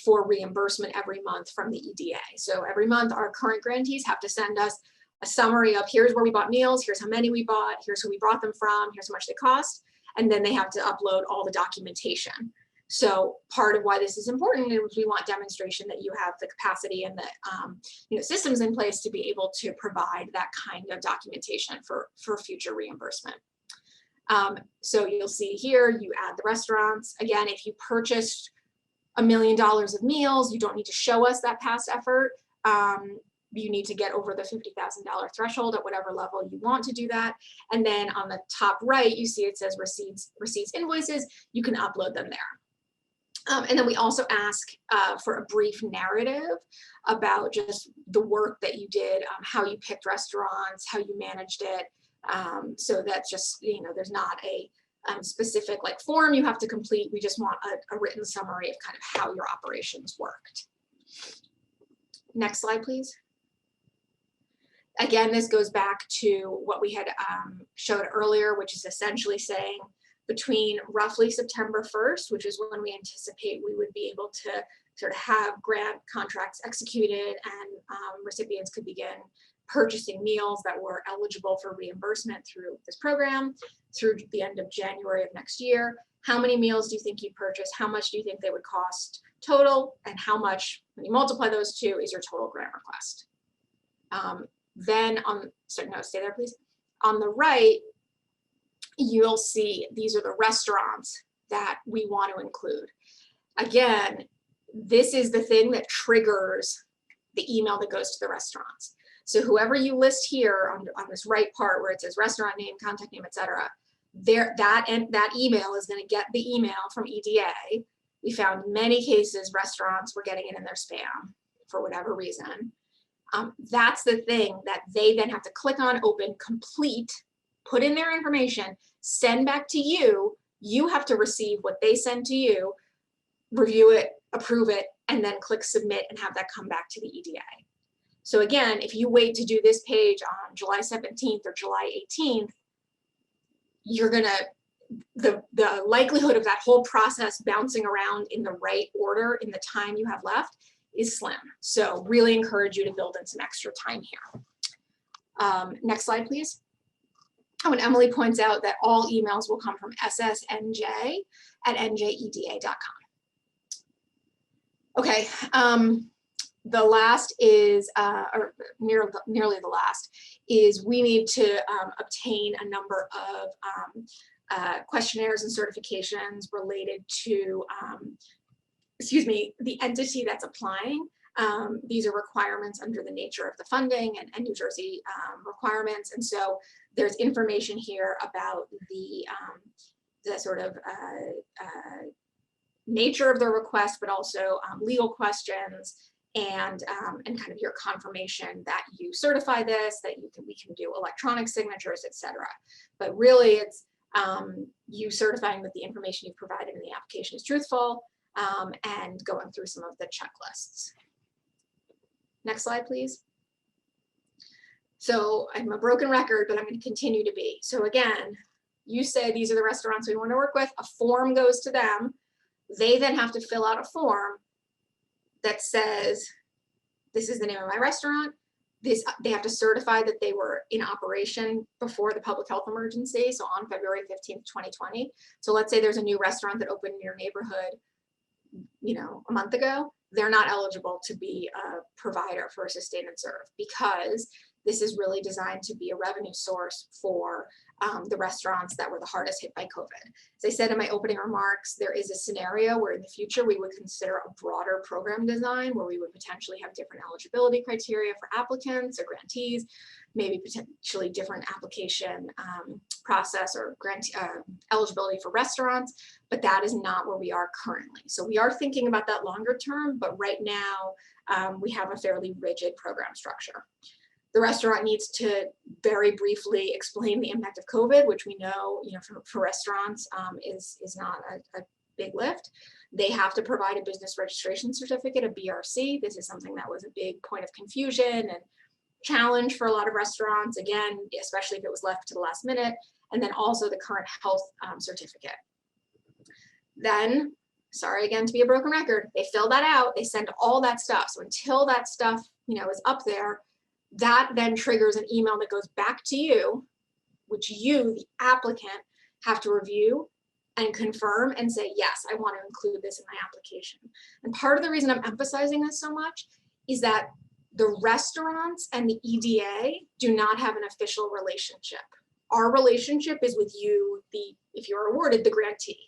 for reimbursement every month from the EDA. So every month our current grantees have to send us a summary of here's where we bought meals, here's how many we bought, here's who we brought them from, here's how much they cost, and then they have to upload all the documentation. So part of why this is important is we want demonstration that you have the capacity and the systems in place to be able to provide that kind of documentation for future reimbursement. So you'll see here, you add the restaurants. Again, if you purchased $1 million of meals, you don't need to show us that past effort. You need to get over the $50,000 threshold at whatever level you want to do that. And then on the top right, you see it says receipts, invoices. You can upload them there. And then we also ask for a brief narrative about just the work that you did, how you picked restaurants, how you managed it. So that's just, you know, there's not a specific like form you have to complete. We just want a written summary of kind of how your operations worked. Next slide, please. Again, this goes back to what we had showed earlier, which is essentially saying between roughly September 1st, which is when we anticipate we would be able to sort of have grant contracts executed and recipients could begin purchasing meals that were eligible for reimbursement through this program through the end of January of next year. How many meals do you think you purchased? How much do you think they would cost total? And how much, when you multiply those two, is your total grant request? Then stay there, please. On the right, you'll see these are the restaurants that we want to include. Again, this is the thing that triggers the email that goes to the restaurants. So whoever you list here on this right part where it says restaurant name, contact name, etc., that email is going to get the email from EDA. We found many cases restaurants were getting it in their spam for whatever reason. That's the thing that they then have to click on, open, complete, put in their information, send back to you. You have to receive what they send to you, review it, approve it, and then click submit and have that come back to the EDA. So again, if you wait to do this page on July 17th or July 18th, you're gonna, the likelihood of that whole process bouncing around in the right order in the time you have left is slim. So really encourage you to build in some extra time here. Next slide, please. Oh, and Emily points out that all emails will come from ssnj@njeda.com. Okay, the last is, or nearly the last, is we need to obtain a number of questionnaires and certifications related to, the entity that's applying. These are requirements under the nature of the funding and New Jersey requirements. And so there's information here about the sort of nature of the request, but also legal questions and kind of your confirmation that you certify this, that we can do electronic signatures, etc. But really it's you certifying that the information you've provided in the application is truthful and going through some of the checklists. Next slide, please. So I'm a broken record, but I'm going to continue to be. So again, you say these are the restaurants we want to work with. A form goes to them. They then have to fill out a form that says, this is the name of my restaurant. they have to certify that they were in operation before the public health emergency, so on February 15th, 2020. So let's say there's a new restaurant that opened in your neighborhood, you know, a month ago. They're not eligible to be a provider for a sustain and serve, because this is really designed to be a revenue source for the restaurants that were the hardest hit by COVID. As I said in my opening remarks, there is a scenario where in the future we would consider a broader program design where we would potentially have different eligibility criteria for applicants or grantees, maybe potentially different application process or eligibility for restaurants, but that is not where we are currently. So we are thinking about that longer term, but right now we have a fairly rigid program structure. The restaurant needs to very briefly explain the impact of COVID, which we know, you know, for restaurants is not a big lift. They have to provide a business registration certificate, a BRC. This is something that was a big point of confusion and challenge for a lot of restaurants, again, especially if it was left to the last minute, and then also the current health certificate. Then, sorry again to be a broken record, they fill that out, they send all that stuff. So until that stuff, you know, is up there, that then triggers an email that goes back to you, which you, the applicant, have to review and confirm and say, yes, I want to include this in my application. And part of the reason I'm emphasizing this so much is that the restaurants and the EDA do not have an official relationship. Our relationship is with you, if you're awarded the grantee.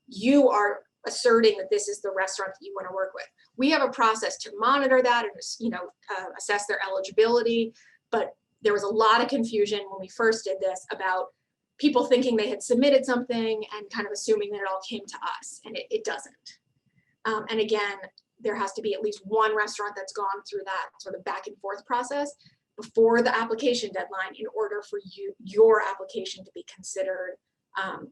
You are asserting that this is the restaurant that you want to work with. We have a process to monitor that and, you know, assess their eligibility, but there was a lot of confusion when we first did this about people thinking they had submitted something and kind of assuming that it all came to us, and it doesn't. And again, there has to be at least one restaurant that's gone through that sort of back and forth process before the application deadline in order for your application to be considered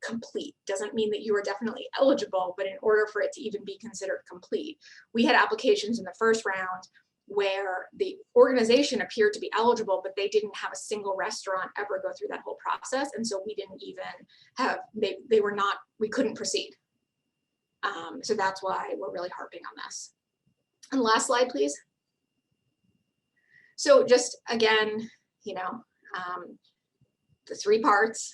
complete. Doesn't mean that you are definitely eligible, but in order for it to even be considered complete. We had applications in the first round where the organization appeared to be eligible, but they didn't have a single restaurant ever go through that whole process. And so we didn't even have, they were not, we couldn't proceed. So that's why we're really harping on this. And last slide, please. So just again, you know, the three parts.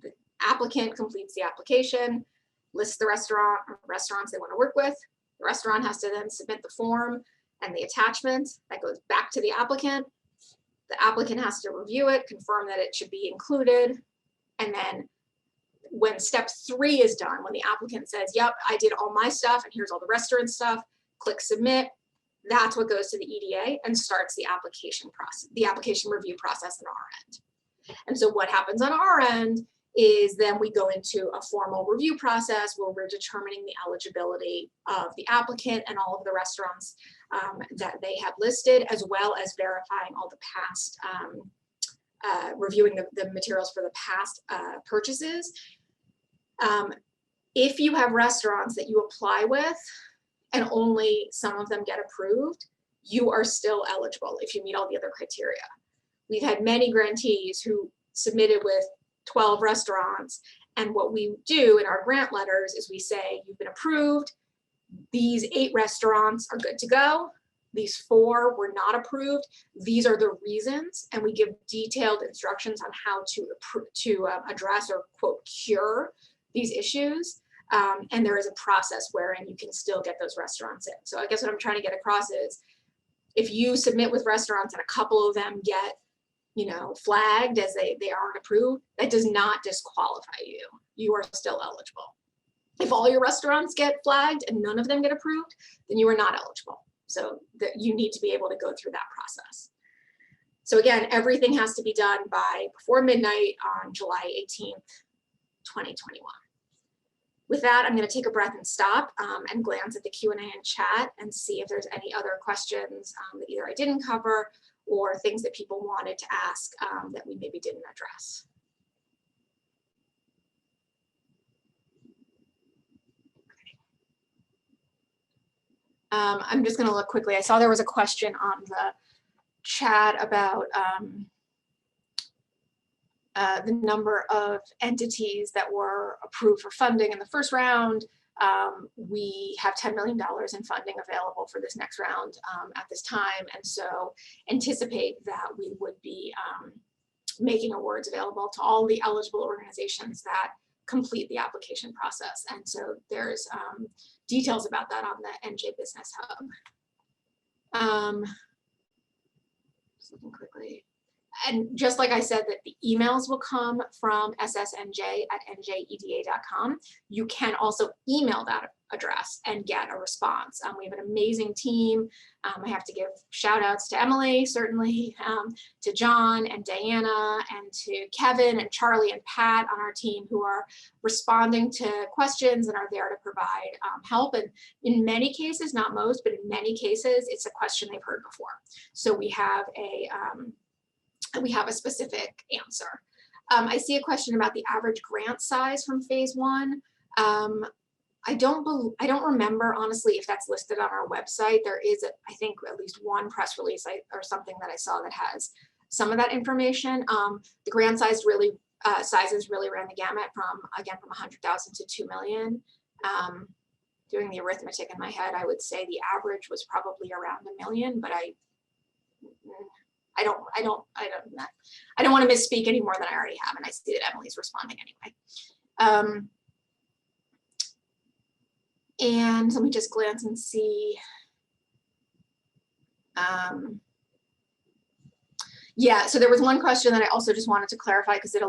The applicant completes the application, lists the restaurants they want to work with. The restaurant has to then submit the form and the attachment that goes back to the applicant. The applicant has to review it, confirm that it should be included. And then when step 3 is done, when the applicant says, yep, I did all my stuff and here's all the restaurant stuff, click submit. That's what goes to the EDA and starts the application process, the application review process on our end. And so what happens on our end is then we go into a formal review process where we're determining the eligibility of the applicant and all of the restaurants that they have listed, as well as verifying all the past, reviewing the materials for the past purchases. If you have restaurants that you apply with and only some of them get approved, you are still eligible if you meet all the other criteria. We've had many grantees who submitted with 12 restaurants, and what we do in our grant letters is we say, you've been approved, these 8 restaurants are good to go, these 4 were not approved, these are the reasons, and we give detailed instructions on how to address or quote cure these issues. And there is a process wherein you can still get those restaurants in. So I guess what I'm trying to get across is if you submit with restaurants and a couple of them get, you know, flagged as they aren't approved, that does not disqualify you. You are still eligible. If all your restaurants get flagged and none of them get approved, then you are not eligible. So you need to be able to go through that process. So again, everything has to be done by before midnight on July 18th, 2021. With that, I'm going to take a breath and stop and glance at the Q&A and chat and see if there's any other questions that either I didn't cover or things that people wanted to ask that we maybe didn't address. I'm just going to look quickly. I saw there was a question on the chat about the number of entities that were approved for funding in the first round We have $10 million in funding available for this next round at this time, and so anticipate that we would be making awards available to all the eligible organizations that complete the application process. And so there's details about that on the NJ Business Hub. Just looking quickly. And just like I said, that the emails will come from ssnj@njeda.com. You can also email that address and get a response. We have an amazing team. I have to give shout outs to Emily, certainly, to John and Diana, and to Kevin and Charlie and Pat on our team, who are responding to questions and are there to provide help. And in many cases, not most, but in many cases, it's a question they've heard before. So we have a specific answer. I see a question about the average grant size from phase 1. I don't remember, honestly, if that's listed on our website. There is, I think, at least one press release or something that I saw that has some of that information. The grant sizes really ran the gamut from 100,000 to 2 million. Doing the arithmetic in my head, I would say the average was probably around $1 million, but I don't want to misspeak any more than I already have, and I see that Emily's responding anyway. And let me just glance and see. Yeah, so there was one question that I also just wanted to clarify, because it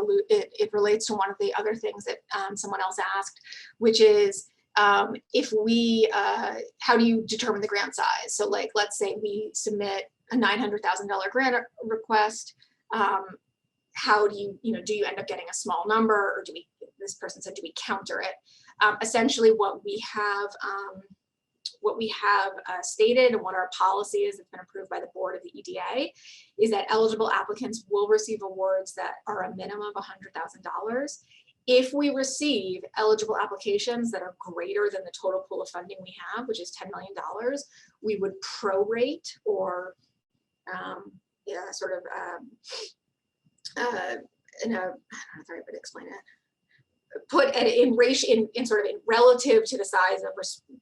relates to one of the other things that someone else asked, which is how do you determine the grant size? So like, let's say we submit a $900,000 grant request. How do you do you end up getting a small number, or this person said, do we counter it? Essentially what we have stated, and what our policy is that's been approved by the board of the EDA, is that eligible applicants will receive awards that are a minimum of $100,000. If we receive eligible applications that are greater than the total pool of funding we have, which is $10 million, we would prorate, or put in sort of in relative to the size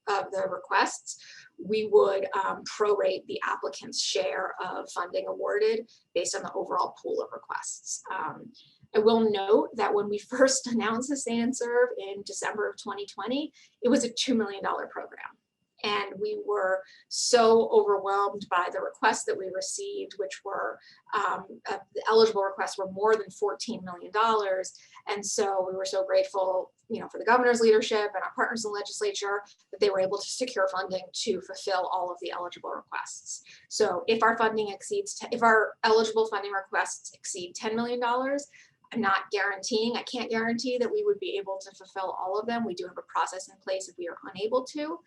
of the requests, we would prorate the applicant's share of funding awarded based on the overall pool of requests. I will note that when we first announced the Stay and Serve in December of 2020, it was a $2 million program. And we were so overwhelmed by the requests that we received, which were, the eligible requests were more than $14 million. And so we were so grateful, for the governor's leadership and our partners in the legislature, that they were able to secure funding to fulfill all of the eligible requests. So if our eligible funding requests exceed $10 million, I'm not guaranteeing, I can't guarantee that we would be able to fulfill all of them. We do have a process in place if we are unable to.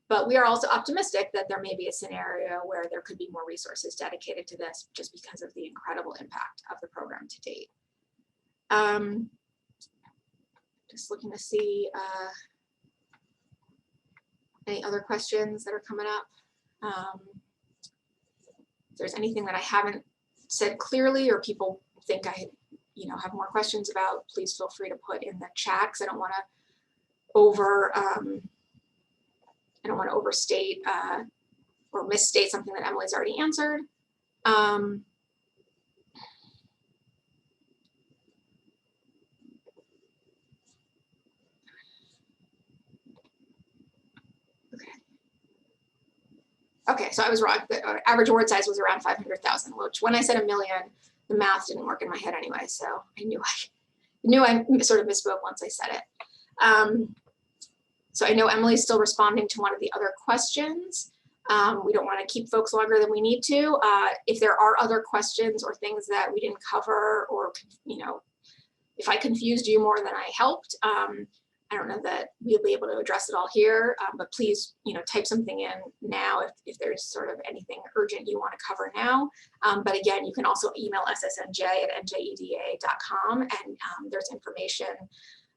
But we are also optimistic that there may be a scenario where there could be more resources dedicated to this, just because of the incredible impact of the program to date. Just looking to see any other questions that are coming up. If there's anything that I haven't said clearly, or people think I have more questions about, please feel free to put in the chat, because I don't want to overstate or misstate something that Emily's already answered. Okay, so I was wrong. The average award size was around 500,000, which, when I said $1 million, the math didn't work in my head anyway. So I knew I sort of misspoke once I said it. So I know Emily's still responding to one of the other questions. We don't want to keep folks longer than we need to. If there are other questions or things that we didn't cover, or if I confused you more than I helped, I don't know that we'll be able to address it all here, but please, type something in now if there's sort of anything urgent you want to cover now. But again, you can also email ssnj@njeda.com, and there's information.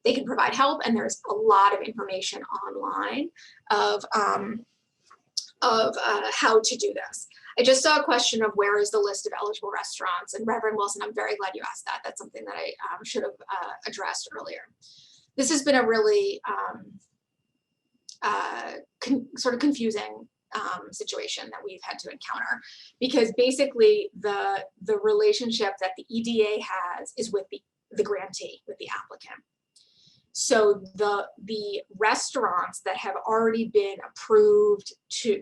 They can provide help, and there's a lot of information online of how to do this. I just saw a question of where is the list of eligible restaurants, and Reverend Wilson, I'm very glad you asked that. That's something that I should have addressed earlier. This has been a really sort of confusing situation that we've had to encounter, because basically the relationship that the EDA has is with the grantee, with the applicant. So the restaurants that have already been approved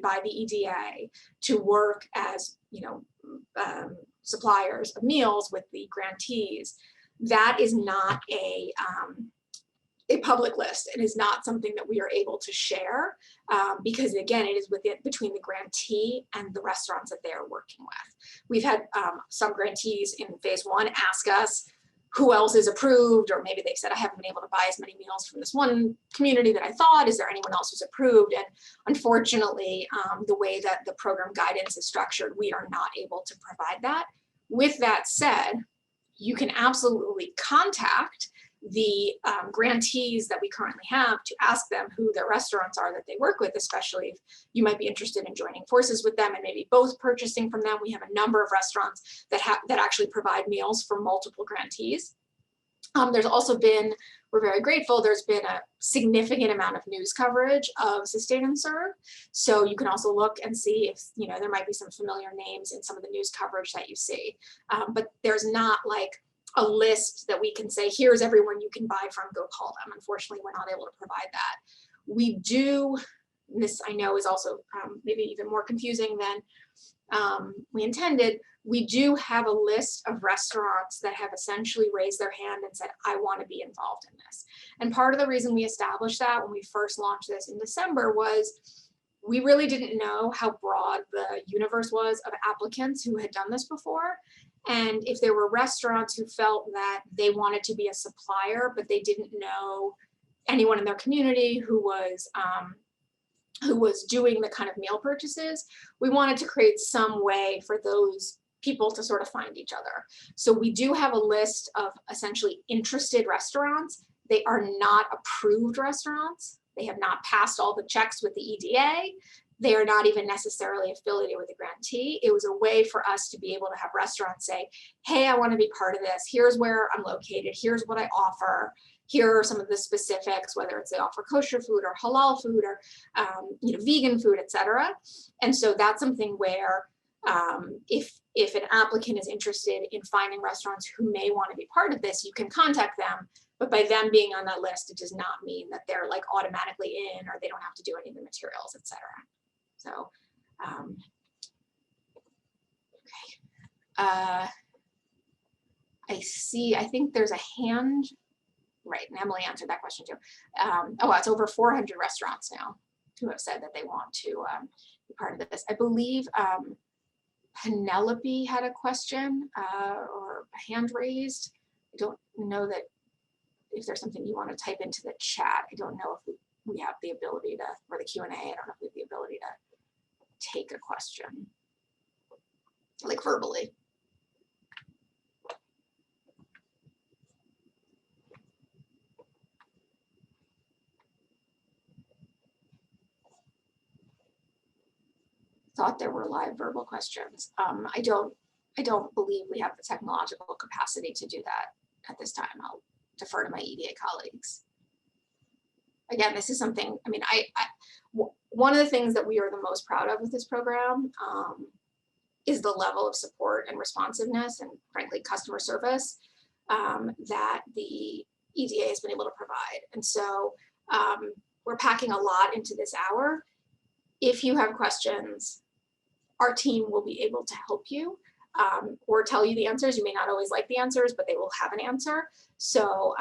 by the EDA to work as, you know, suppliers of meals with the grantees, that is not a public list. It is not something that we are able to share because, again, it is between the grantee and the restaurants that they are working with. We've had some grantees in phase 1 ask us who else is approved, or maybe they've said, I haven't been able to buy as many meals from this one community that I thought. Is there anyone else who's approved? And unfortunately, the way that the program guidance is structured, we are not able to provide that. With that said, you can absolutely contact the grantees that we currently have to ask them who their restaurants are that they work with, especially if you might be interested in joining forces with them and maybe both purchasing from them. We have a number of restaurants that actually provide meals for multiple grantees. There's also been, we're very grateful, there's been a significant amount of news coverage of Sustain and Serve. So you can also look and see if, you know, there might be some familiar names in some of the news coverage that you see. But there's not like a list that we can say, here's everyone you can buy from, go call them. Unfortunately, we're not able to provide that. We do, and this I know is also maybe even more confusing than we intended, we do have a list of restaurants that have essentially raised their hand and said, I want to be involved in this. And part of the reason we established that when we first launched this in December was we really didn't know how broad the universe was of applicants who had done this before. And if there were restaurants who felt that they wanted to be a supplier, but they didn't know anyone in their community who was doing the kind of meal purchases, we wanted to create some way for those people to sort of find each other. So we do have a list of essentially interested restaurants. They are not approved restaurants. They have not passed all the checks with the EDA. They are not even necessarily affiliated with the grantee. It was a way for us to be able to have restaurants say, hey, I want to be part of this. Here's where I'm located. Here's what I offer. Here are some of the specifics, whether it's they offer kosher food or halal food or you know, vegan food, etc. And so that's something where if an applicant is interested in finding restaurants who may want to be part of this, you can contact them. But by them being on that list, it does not mean that they're like automatically in or they don't have to do any of the materials, etc. So, okay. I think there's a hand, right, and Emily answered that question too. Oh, it's over 400 restaurants now who have said that they want to be part of this. I believe Penelope had a question or a hand raised. I don't know that if there's something you want to type into the chat. I don't know if we have the ability to, or the Q&A, I don't know if we have the ability to take a question, like verbally. Thought there were live verbal questions. I don't believe we have the technological capacity to do that at this time. I'll defer to my EDA colleagues. Again, this is something, I mean, one of the things that we are the most proud of with this program is the level of support and responsiveness and frankly, customer service that the EDA has been able to provide. And so we're packing a lot into this hour. If you have questions, our team will be able to help you or tell you the answers. You may not always like the answers, but they will have an answer. So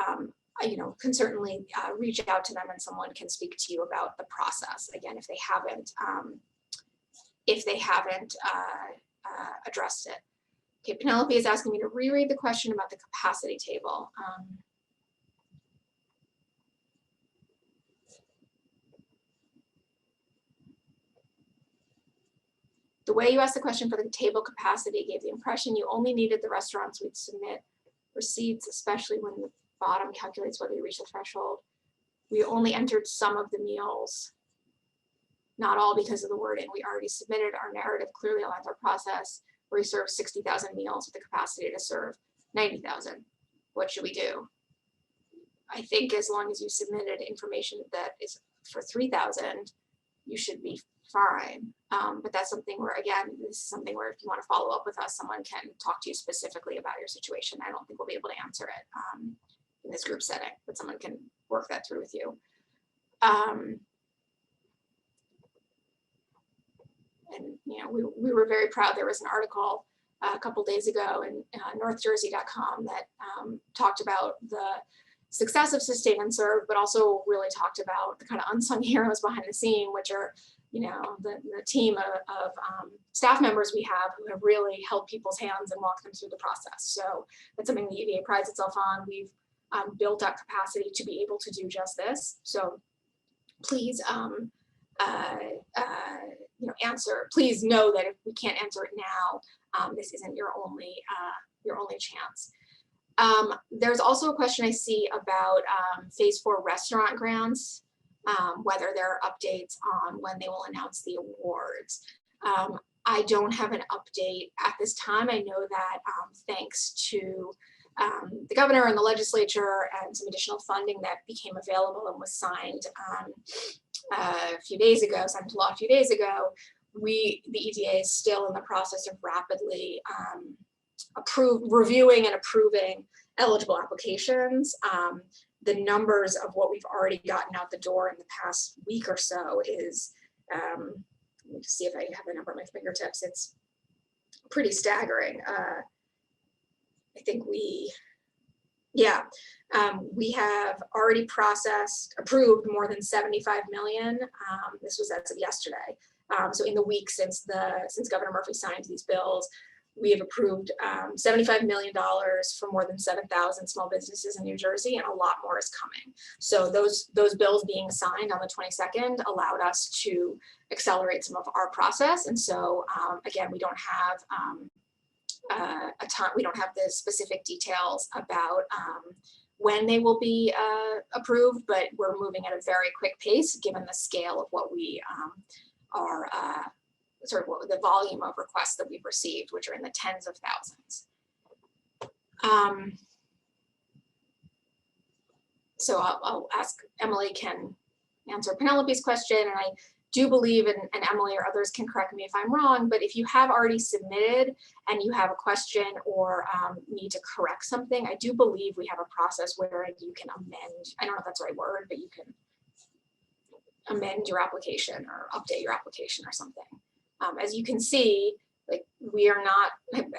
you know, can certainly reach out to them and someone can speak to you about the process. Again, if they haven't addressed it. Okay, Penelope is asking me to reread the question about the capacity table. The way you asked the question for the table capacity gave the impression you only needed the restaurants we'd submit receipts, especially when the bottom calculates whether you reach the threshold. We only entered some of the meals, not all because of the wording. We already submitted our narrative clearly aligns our process where we serve 60,000 meals with the capacity to serve 90,000. What should we do? I think as long as you submitted information that is for 3,000, you should be fine. But that's something where, again, this is something where if you want to follow up with us, someone can talk to you specifically about your situation. I don't think we'll be able to answer it in this group setting, but someone can work that through with you. And we were very proud. There was an article a couple days ago in northjersey.com that talked about the success of Sustain and Serve, but also really talked about the kind of unsung heroes behind the scene, which are the team of staff members we have who have really held people's hands and walked them through the process. So that's something the EVA prides itself on. We've built up capacity to be able to do just this. So please answer. Please know that if we can't answer it now, this isn't your only chance. There's also a question I see about phase 4 restaurant grants, whether there are updates on when they will announce the awards. I don't have an update at this time. I know that thanks to the governor and the legislature and some additional funding that became available and was signed a few days ago, signed into law a few days ago, the EDA is still in the process of rapidly reviewing and approving eligible applications. The numbers of what we've already gotten out the door in the past week or so is, let me just see if I have the number at my fingertips. It's pretty staggering. I think we have already approved more than 75 million. This was as of yesterday. So in the week since Governor Murphy signed these bills, we have approved $75 million for more than 7,000 small businesses in New Jersey, and a lot more is coming. So those bills being signed on the 22nd allowed us to accelerate some of our process. And so again, we don't have we don't have the specific details about when they will be approved, but we're moving at a very quick pace given the scale of what we are the volume of requests that we've received, which are in the tens of thousands. So I'll ask Emily can answer Penelope's question, and I do believe, and Emily or others can correct me if I'm wrong, but if you have already submitted and you have a question or need to correct something, I do believe we have a process where you can amend, I don't know if that's the right word, but you can amend your application or update your application or something. As you can see, like we are not,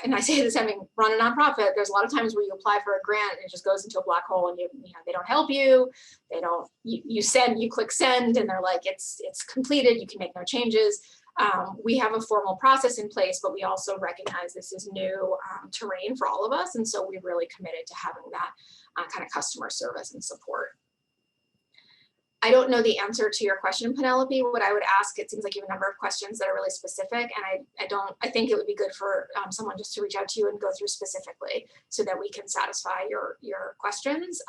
and I say this having run a nonprofit, there's a lot of times where you apply for a grant and it just goes into a black hole and they don't help you. They don't, you click send and they're like, it's completed, you can make no changes. We have a formal process in place, but we also recognize this is new terrain for all of us. And so we're really committed to having that kind of customer service and support. I don't know the answer to your question, Penelope. What I would ask, it seems like you have a number of questions that are really specific, and I think it would be good for someone just to reach out to you and go through specifically so that we can satisfy your questions.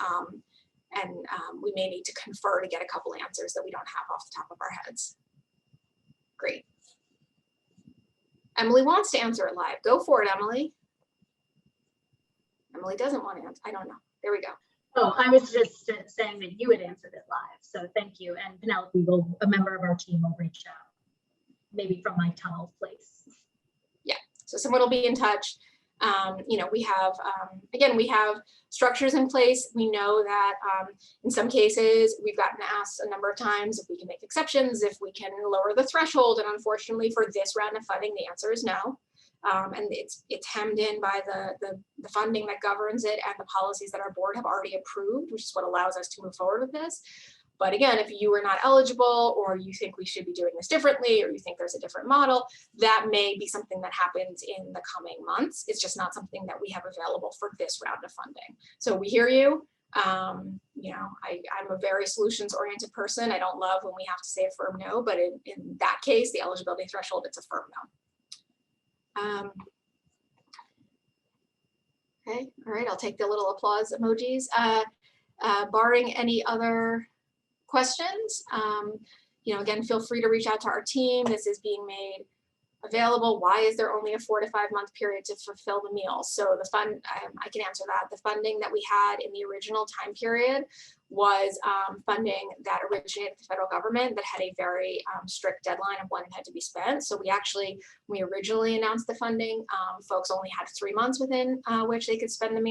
And we may need to confer to get a couple answers that we don't have off the top of our heads. Great. Emily wants to answer it live. Go for it, Emily. Emily doesn't want to answer. I don't know. There we go. Oh, I was just saying that you had answered it live, so thank you. And Penelope, a member of our team will reach out, maybe from my tunnel place. Yeah, so someone will be in touch. We have, again, we have structures in place. We know that in some cases, we've gotten asked a number of times if we can make exceptions, if we can lower the threshold. And unfortunately, for this round of funding, the answer is no. And it's hemmed in by the funding that governs it and the policies that our board have already approved, which is what allows us to move forward with this. But again, if you are not eligible, or you think we should be doing this differently, or you think there's a different model, that may be something that happens in the coming months. It's just not something that we have available for this round of funding. So we hear you. I'm a very solutions-oriented person. I don't love when we have to say a firm no, but in that case, the eligibility threshold, it's a firm no. Okay, all right, I'll take the little applause emojis. Barring any other questions, again, feel free to reach out to our team. This is being made available? Why is there only a 4 to 5 month period to fulfill the meals? So the fund, I can answer that. The funding that we had in the original time period was funding that originated with the federal government that had a very strict deadline of when it had to be spent. So we actually, when we originally announced the funding, folks only had 3 months within which they could spend the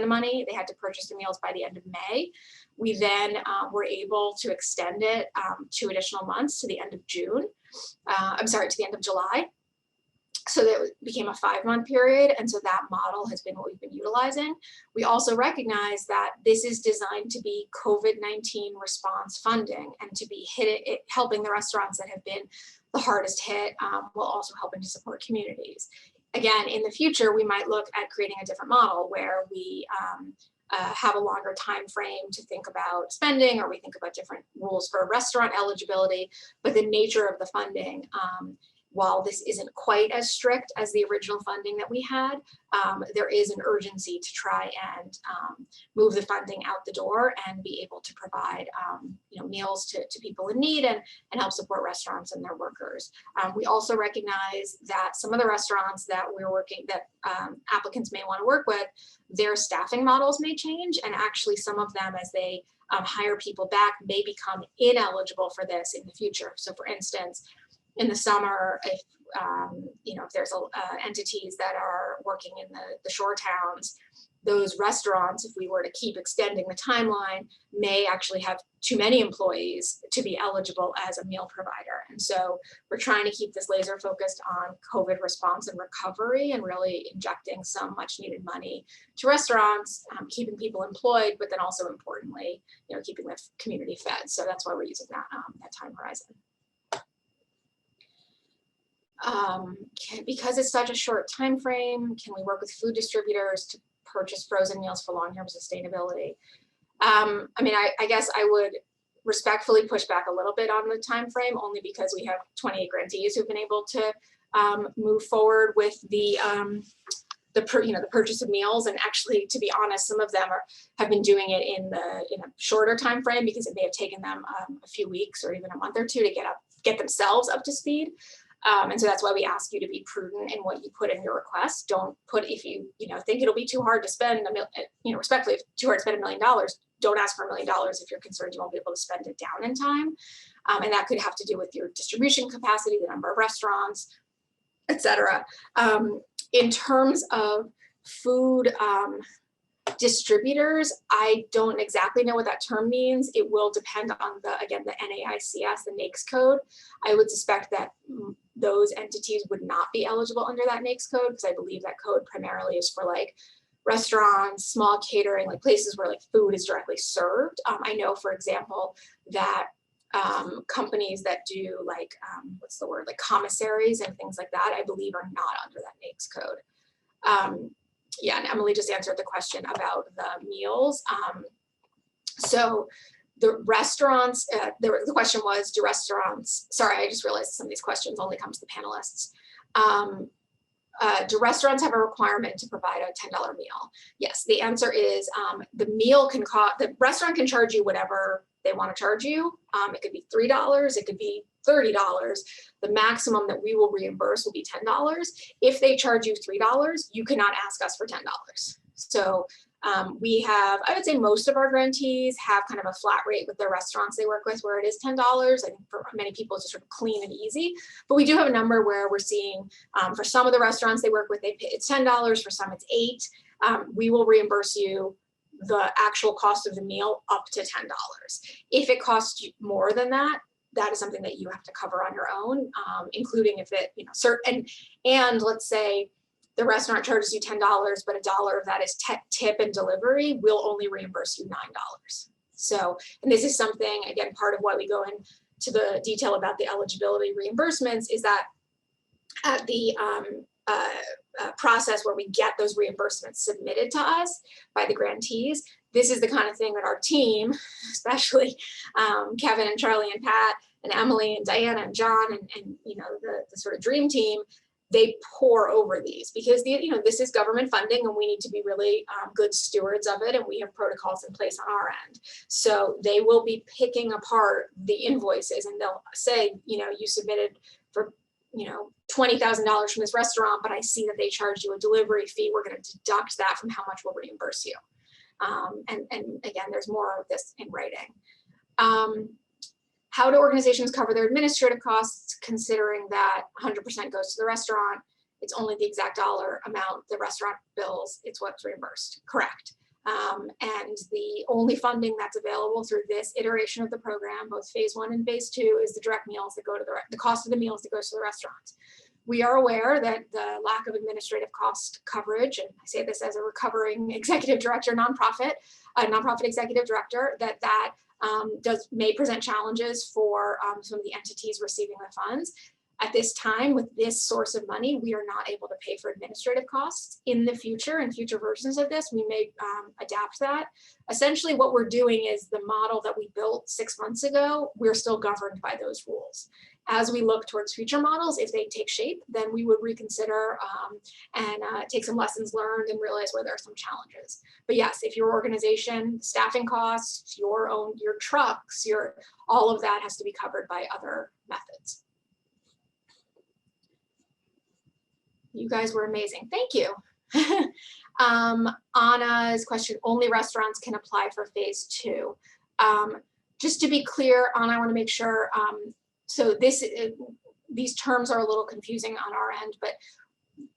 money. They had to purchase the meals by the end of May. We then were able to extend it 2 additional months to the end of June. To the end of July. So that it became a 5-month period. And so that model has been what we've been utilizing. We also recognize that this is designed to be COVID-19 response funding and to be helping the restaurants that have been the hardest hit, while also helping to support communities. Again, in the future, we might look at creating a different model where we have a longer time frame to think about spending, or we think about different rules for restaurant eligibility. But the nature of the funding, while this isn't quite as strict as the original funding that we had, there is an urgency to try and move the funding out the door and be able to provide meals to people in need and help support restaurants and their workers. We also recognize that some of the restaurants that applicants may want to work with, their staffing models may change, and actually some of them, as they hire people back, may become ineligible for this in the future. So for instance, in the summer, if there's entities that are working in the shore towns, those restaurants, if we were to keep extending the timeline, may actually have too many employees to be eligible as a meal provider. And so we're trying to keep this laser focused on COVID response and recovery, and really injecting some much needed money to restaurants, keeping people employed, but then also importantly, keeping the community fed. So that's why we're using that time horizon. Because it's such a short time frame, can we work with food distributors to purchase frozen meals for long-term sustainability? I guess I would respectfully push back a little bit on the time frame, only because we have 28 grantees who've been able to move forward with the purchase of meals. And actually, to be honest, some of them have been doing it in a shorter time frame, because it may have taken them a few weeks or even a month or two to get themselves up to speed. And so that's why we ask you to be prudent in what you put in your request. Don't put, if you think it'll be too hard to spend respectfully, if too hard to spend $1 million, don't ask for $1 million if you're concerned you won't be able to spend it down in time. And that could have to do with your distribution capacity, the number of restaurants, et cetera. In terms of food distributors, I don't exactly know what that term means. It will depend on the NAICS, the NAICS code. I would suspect that those entities would not be eligible under that NAICS code, because I believe that code primarily is for restaurants, small catering, places where food is directly served. I know, for example, that companies that do commissaries and things like that, I believe are not under that NAICS code. And Emily just answered the question about the meals. So the restaurants, the question was, do restaurants, sorry, I just realized some of these questions only come to the panelists. Do restaurants have a requirement to provide a $10 meal? Yes, the answer is the restaurant can charge you whatever they want to charge you. It could be $3, it could be $30. The maximum that we will reimburse will be $10. If they charge you $3, you cannot ask us for $10. So we have, I would say most of our grantees have kind of a flat rate with their restaurants they work with, where it is $10. I think for many people it's just sort of clean and easy. But we do have a number where we're seeing for some of the restaurants they work with, it's $10, for some it's $8. We will reimburse you the actual cost of the meal up to $10. If it costs you more than that, that is something that you have to cover on your own, including if it, and let's say the restaurant charges you $10, but $1 of that is tip and delivery, we'll only reimburse you $9. So, and this is something, again, part of why we go into the detail about the eligibility reimbursements, is that at the process where we get those reimbursements submitted to us by the grantees, this is the kind of thing that our team, especially Kevin and Charlie and Pat and Emily and Diana and John and the sort of dream team, they pour over these, because this is government funding and we need to be really good stewards of it, and we have protocols in place on our end. So they will be picking apart the invoices, and they'll say, you submitted for you know, $20,000 from this restaurant, but I see that they charged you a delivery fee. We're going to deduct that from how much we'll reimburse you. And again, there's more of this in writing. How do organizations cover their administrative costs, considering that 100% goes to the restaurant? It's only the exact dollar amount the restaurant bills, it's what's reimbursed. Correct. And the only funding that's available through this iteration of the program, both phase 1 and phase 2, is the direct meals that go to the cost of the meals that goes to the restaurants. We are aware that the lack of administrative cost coverage, and I say this as a recovering executive director, nonprofit executive director, that may present challenges for some of the entities receiving the funds. At this time, with this source of money, we are not able to pay for administrative costs. In the future, in future versions of this, we may adapt that. Essentially, what we're doing is the model that we built 6 months ago, we're still governed by those rules. As we look towards future models, if they take shape, then we would reconsider and take some lessons learned and realize where there are some challenges. But yes, if your organization, staffing costs, your trucks, all of that has to be covered by other methods. You guys were amazing. Thank you. Anna's question, only restaurants can apply for phase 2. Just to be clear, Anna, I want to make sure, so these terms are a little confusing on our end, but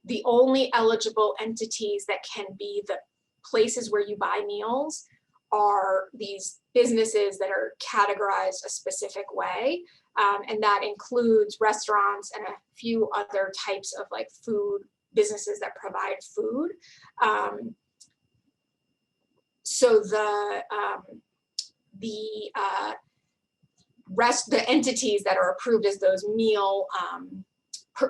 the only eligible entities that can be the places where you buy meals are these businesses that are categorized a specific way. And that includes restaurants and a few other types of like food businesses that provide food. So the entities that are approved as those meal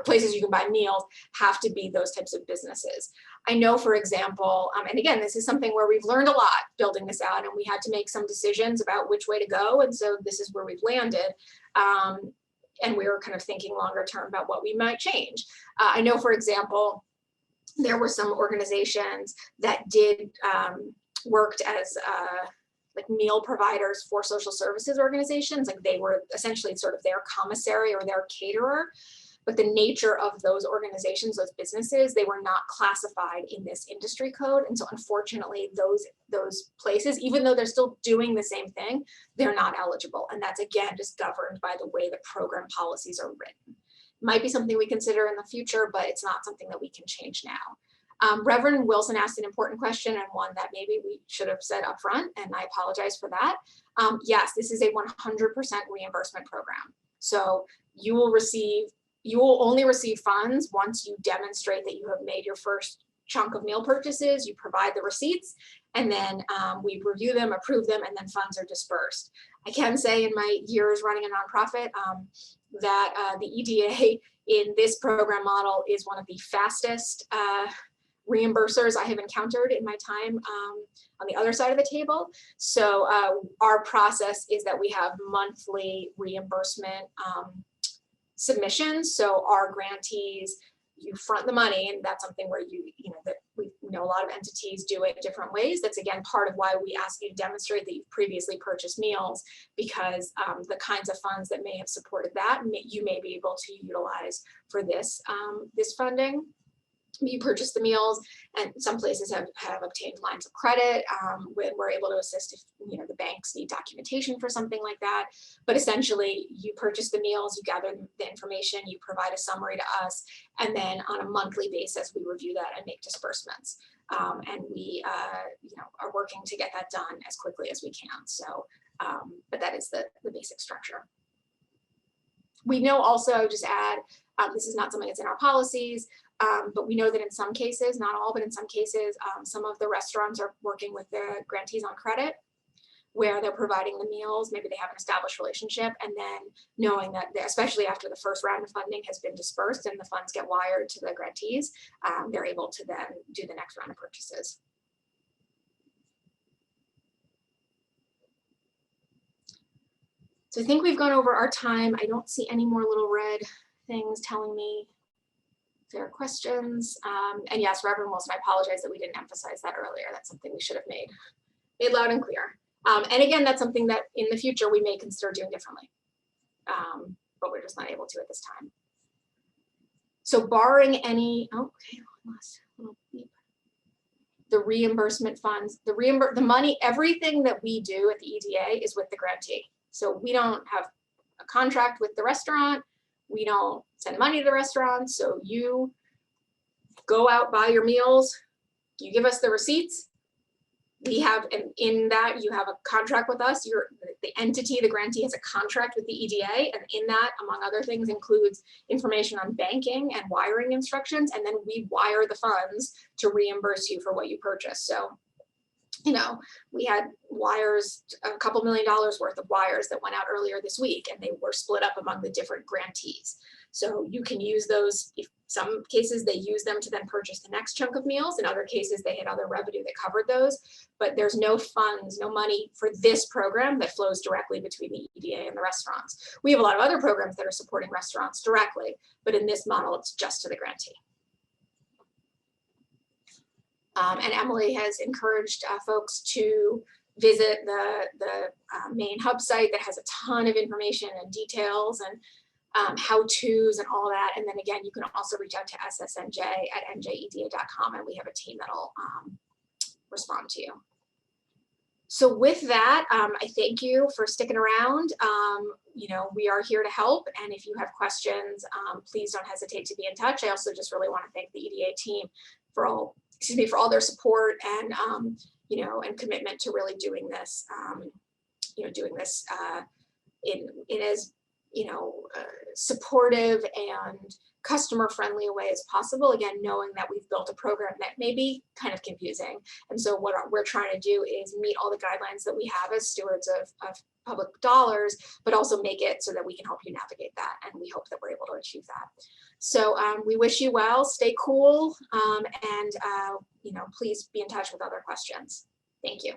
places you can buy meals have to be those types of businesses. I know, for example, and again, this is something where we've learned a lot building this out, and we had to make some decisions about which way to go. And so this is where we've landed. And we were kind of thinking longer term about what we might change. I know, for example, there were some organizations that did worked as like meal providers for social services organizations. Like they were essentially sort of their commissary or their caterer. But the nature of those organizations, those businesses, they were not classified in this industry code. And so unfortunately, those places, even though they're still doing the same thing, they're not eligible. And that's, again, just governed by the way the program policies are written. Might be something we consider in the future, but it's not something that we can change now. Reverend Wilson asked an important question, and one that maybe we should have said up front, and I apologize for that. Yes, this is a 100% reimbursement program. So you will only receive funds once you demonstrate that you have made your first chunk of meal purchases, you provide the receipts, and then we review them, approve them, and then funds are dispersed. I can say in my years running a nonprofit that the EDA in this program model is one of the fastest reimbursers I have encountered in my time on the other side of the table. So our process is that we have monthly reimbursement submissions. So our grantees, you front the money, and that's something where that we know a lot of entities do it different ways. That's again part of why we ask you to demonstrate that you've previously purchased meals, because the kinds of funds that may have supported that you may be able to utilize for this this funding. You purchase the meals, and some places have obtained lines of credit when we're able to assist if the banks need documentation for something like that. But essentially, you purchase the meals, you gather the information, you provide a summary to us, and then on a monthly basis, we review that and make disbursements. And we are working to get that done as quickly as we can. So, but that is the basic structure. We know also, just add, this is not something that's in our policies, but we know that in some cases, not all, but in some cases, some of the restaurants are working with the grantees on credit, where they're providing the meals. Maybe they have an established relationship, and then knowing that, especially after the first round of funding has been dispersed and the funds get wired to the grantees, they're able to then do the next round of purchases. So I think we've gone over our time. I don't see any more little red things telling me if there are questions. And yes, Reverend Wilson, I apologize that we didn't emphasize that earlier. That's something we should have made loud and clear. And again, that's something that in the future we may consider doing differently, but we're just not able to at this time. So barring any, oh, okay, last little beep. The reimbursement funds, the money, everything that we do at the EDA is with the grantee. So we don't have a contract with the restaurant. We don't send money to the restaurant. So you go out, buy your meals, you give us the receipts. We have, and in that you have a contract with us. The entity, the grantee, has a contract with the EDA, and in that, among other things, includes information on banking and wiring instructions, and then we wire the funds to reimburse you for what you purchased. So, you know, we had wires, a couple $1 million worth of wires that went out earlier this week, and they were split up among the different grantees. So you can use those. If some cases they use them to then purchase the next chunk of meals. In other cases, they had other revenue that covered those. But there's no funds, no money for this program that flows directly between the EDA and the restaurants. We have a lot of other programs that are supporting restaurants directly, but in this model, it's just to the grantee. And Emily has encouraged folks to visit the main hub site that has a ton of information and details and how-tos and all that. And then again, you can also reach out to ssnj@njeda.com, and we have a team that'll respond to you. So with that, I thank you for sticking around. You know, we are here to help, and if you have questions, please don't hesitate to be in touch. I also just really want to thank the EDA team for all their support and you know, and commitment to really doing this. You know, doing this in as, you know, supportive and customer-friendly a way as possible. Again, knowing that we've built a program that may be kind of confusing. And so what we're trying to do is meet all the guidelines that we have as stewards of public dollars, but also make it so that we can help you navigate that. And we hope that we're able to achieve that. So we wish you well, stay cool, and you know, please be in touch with other questions. Thank you.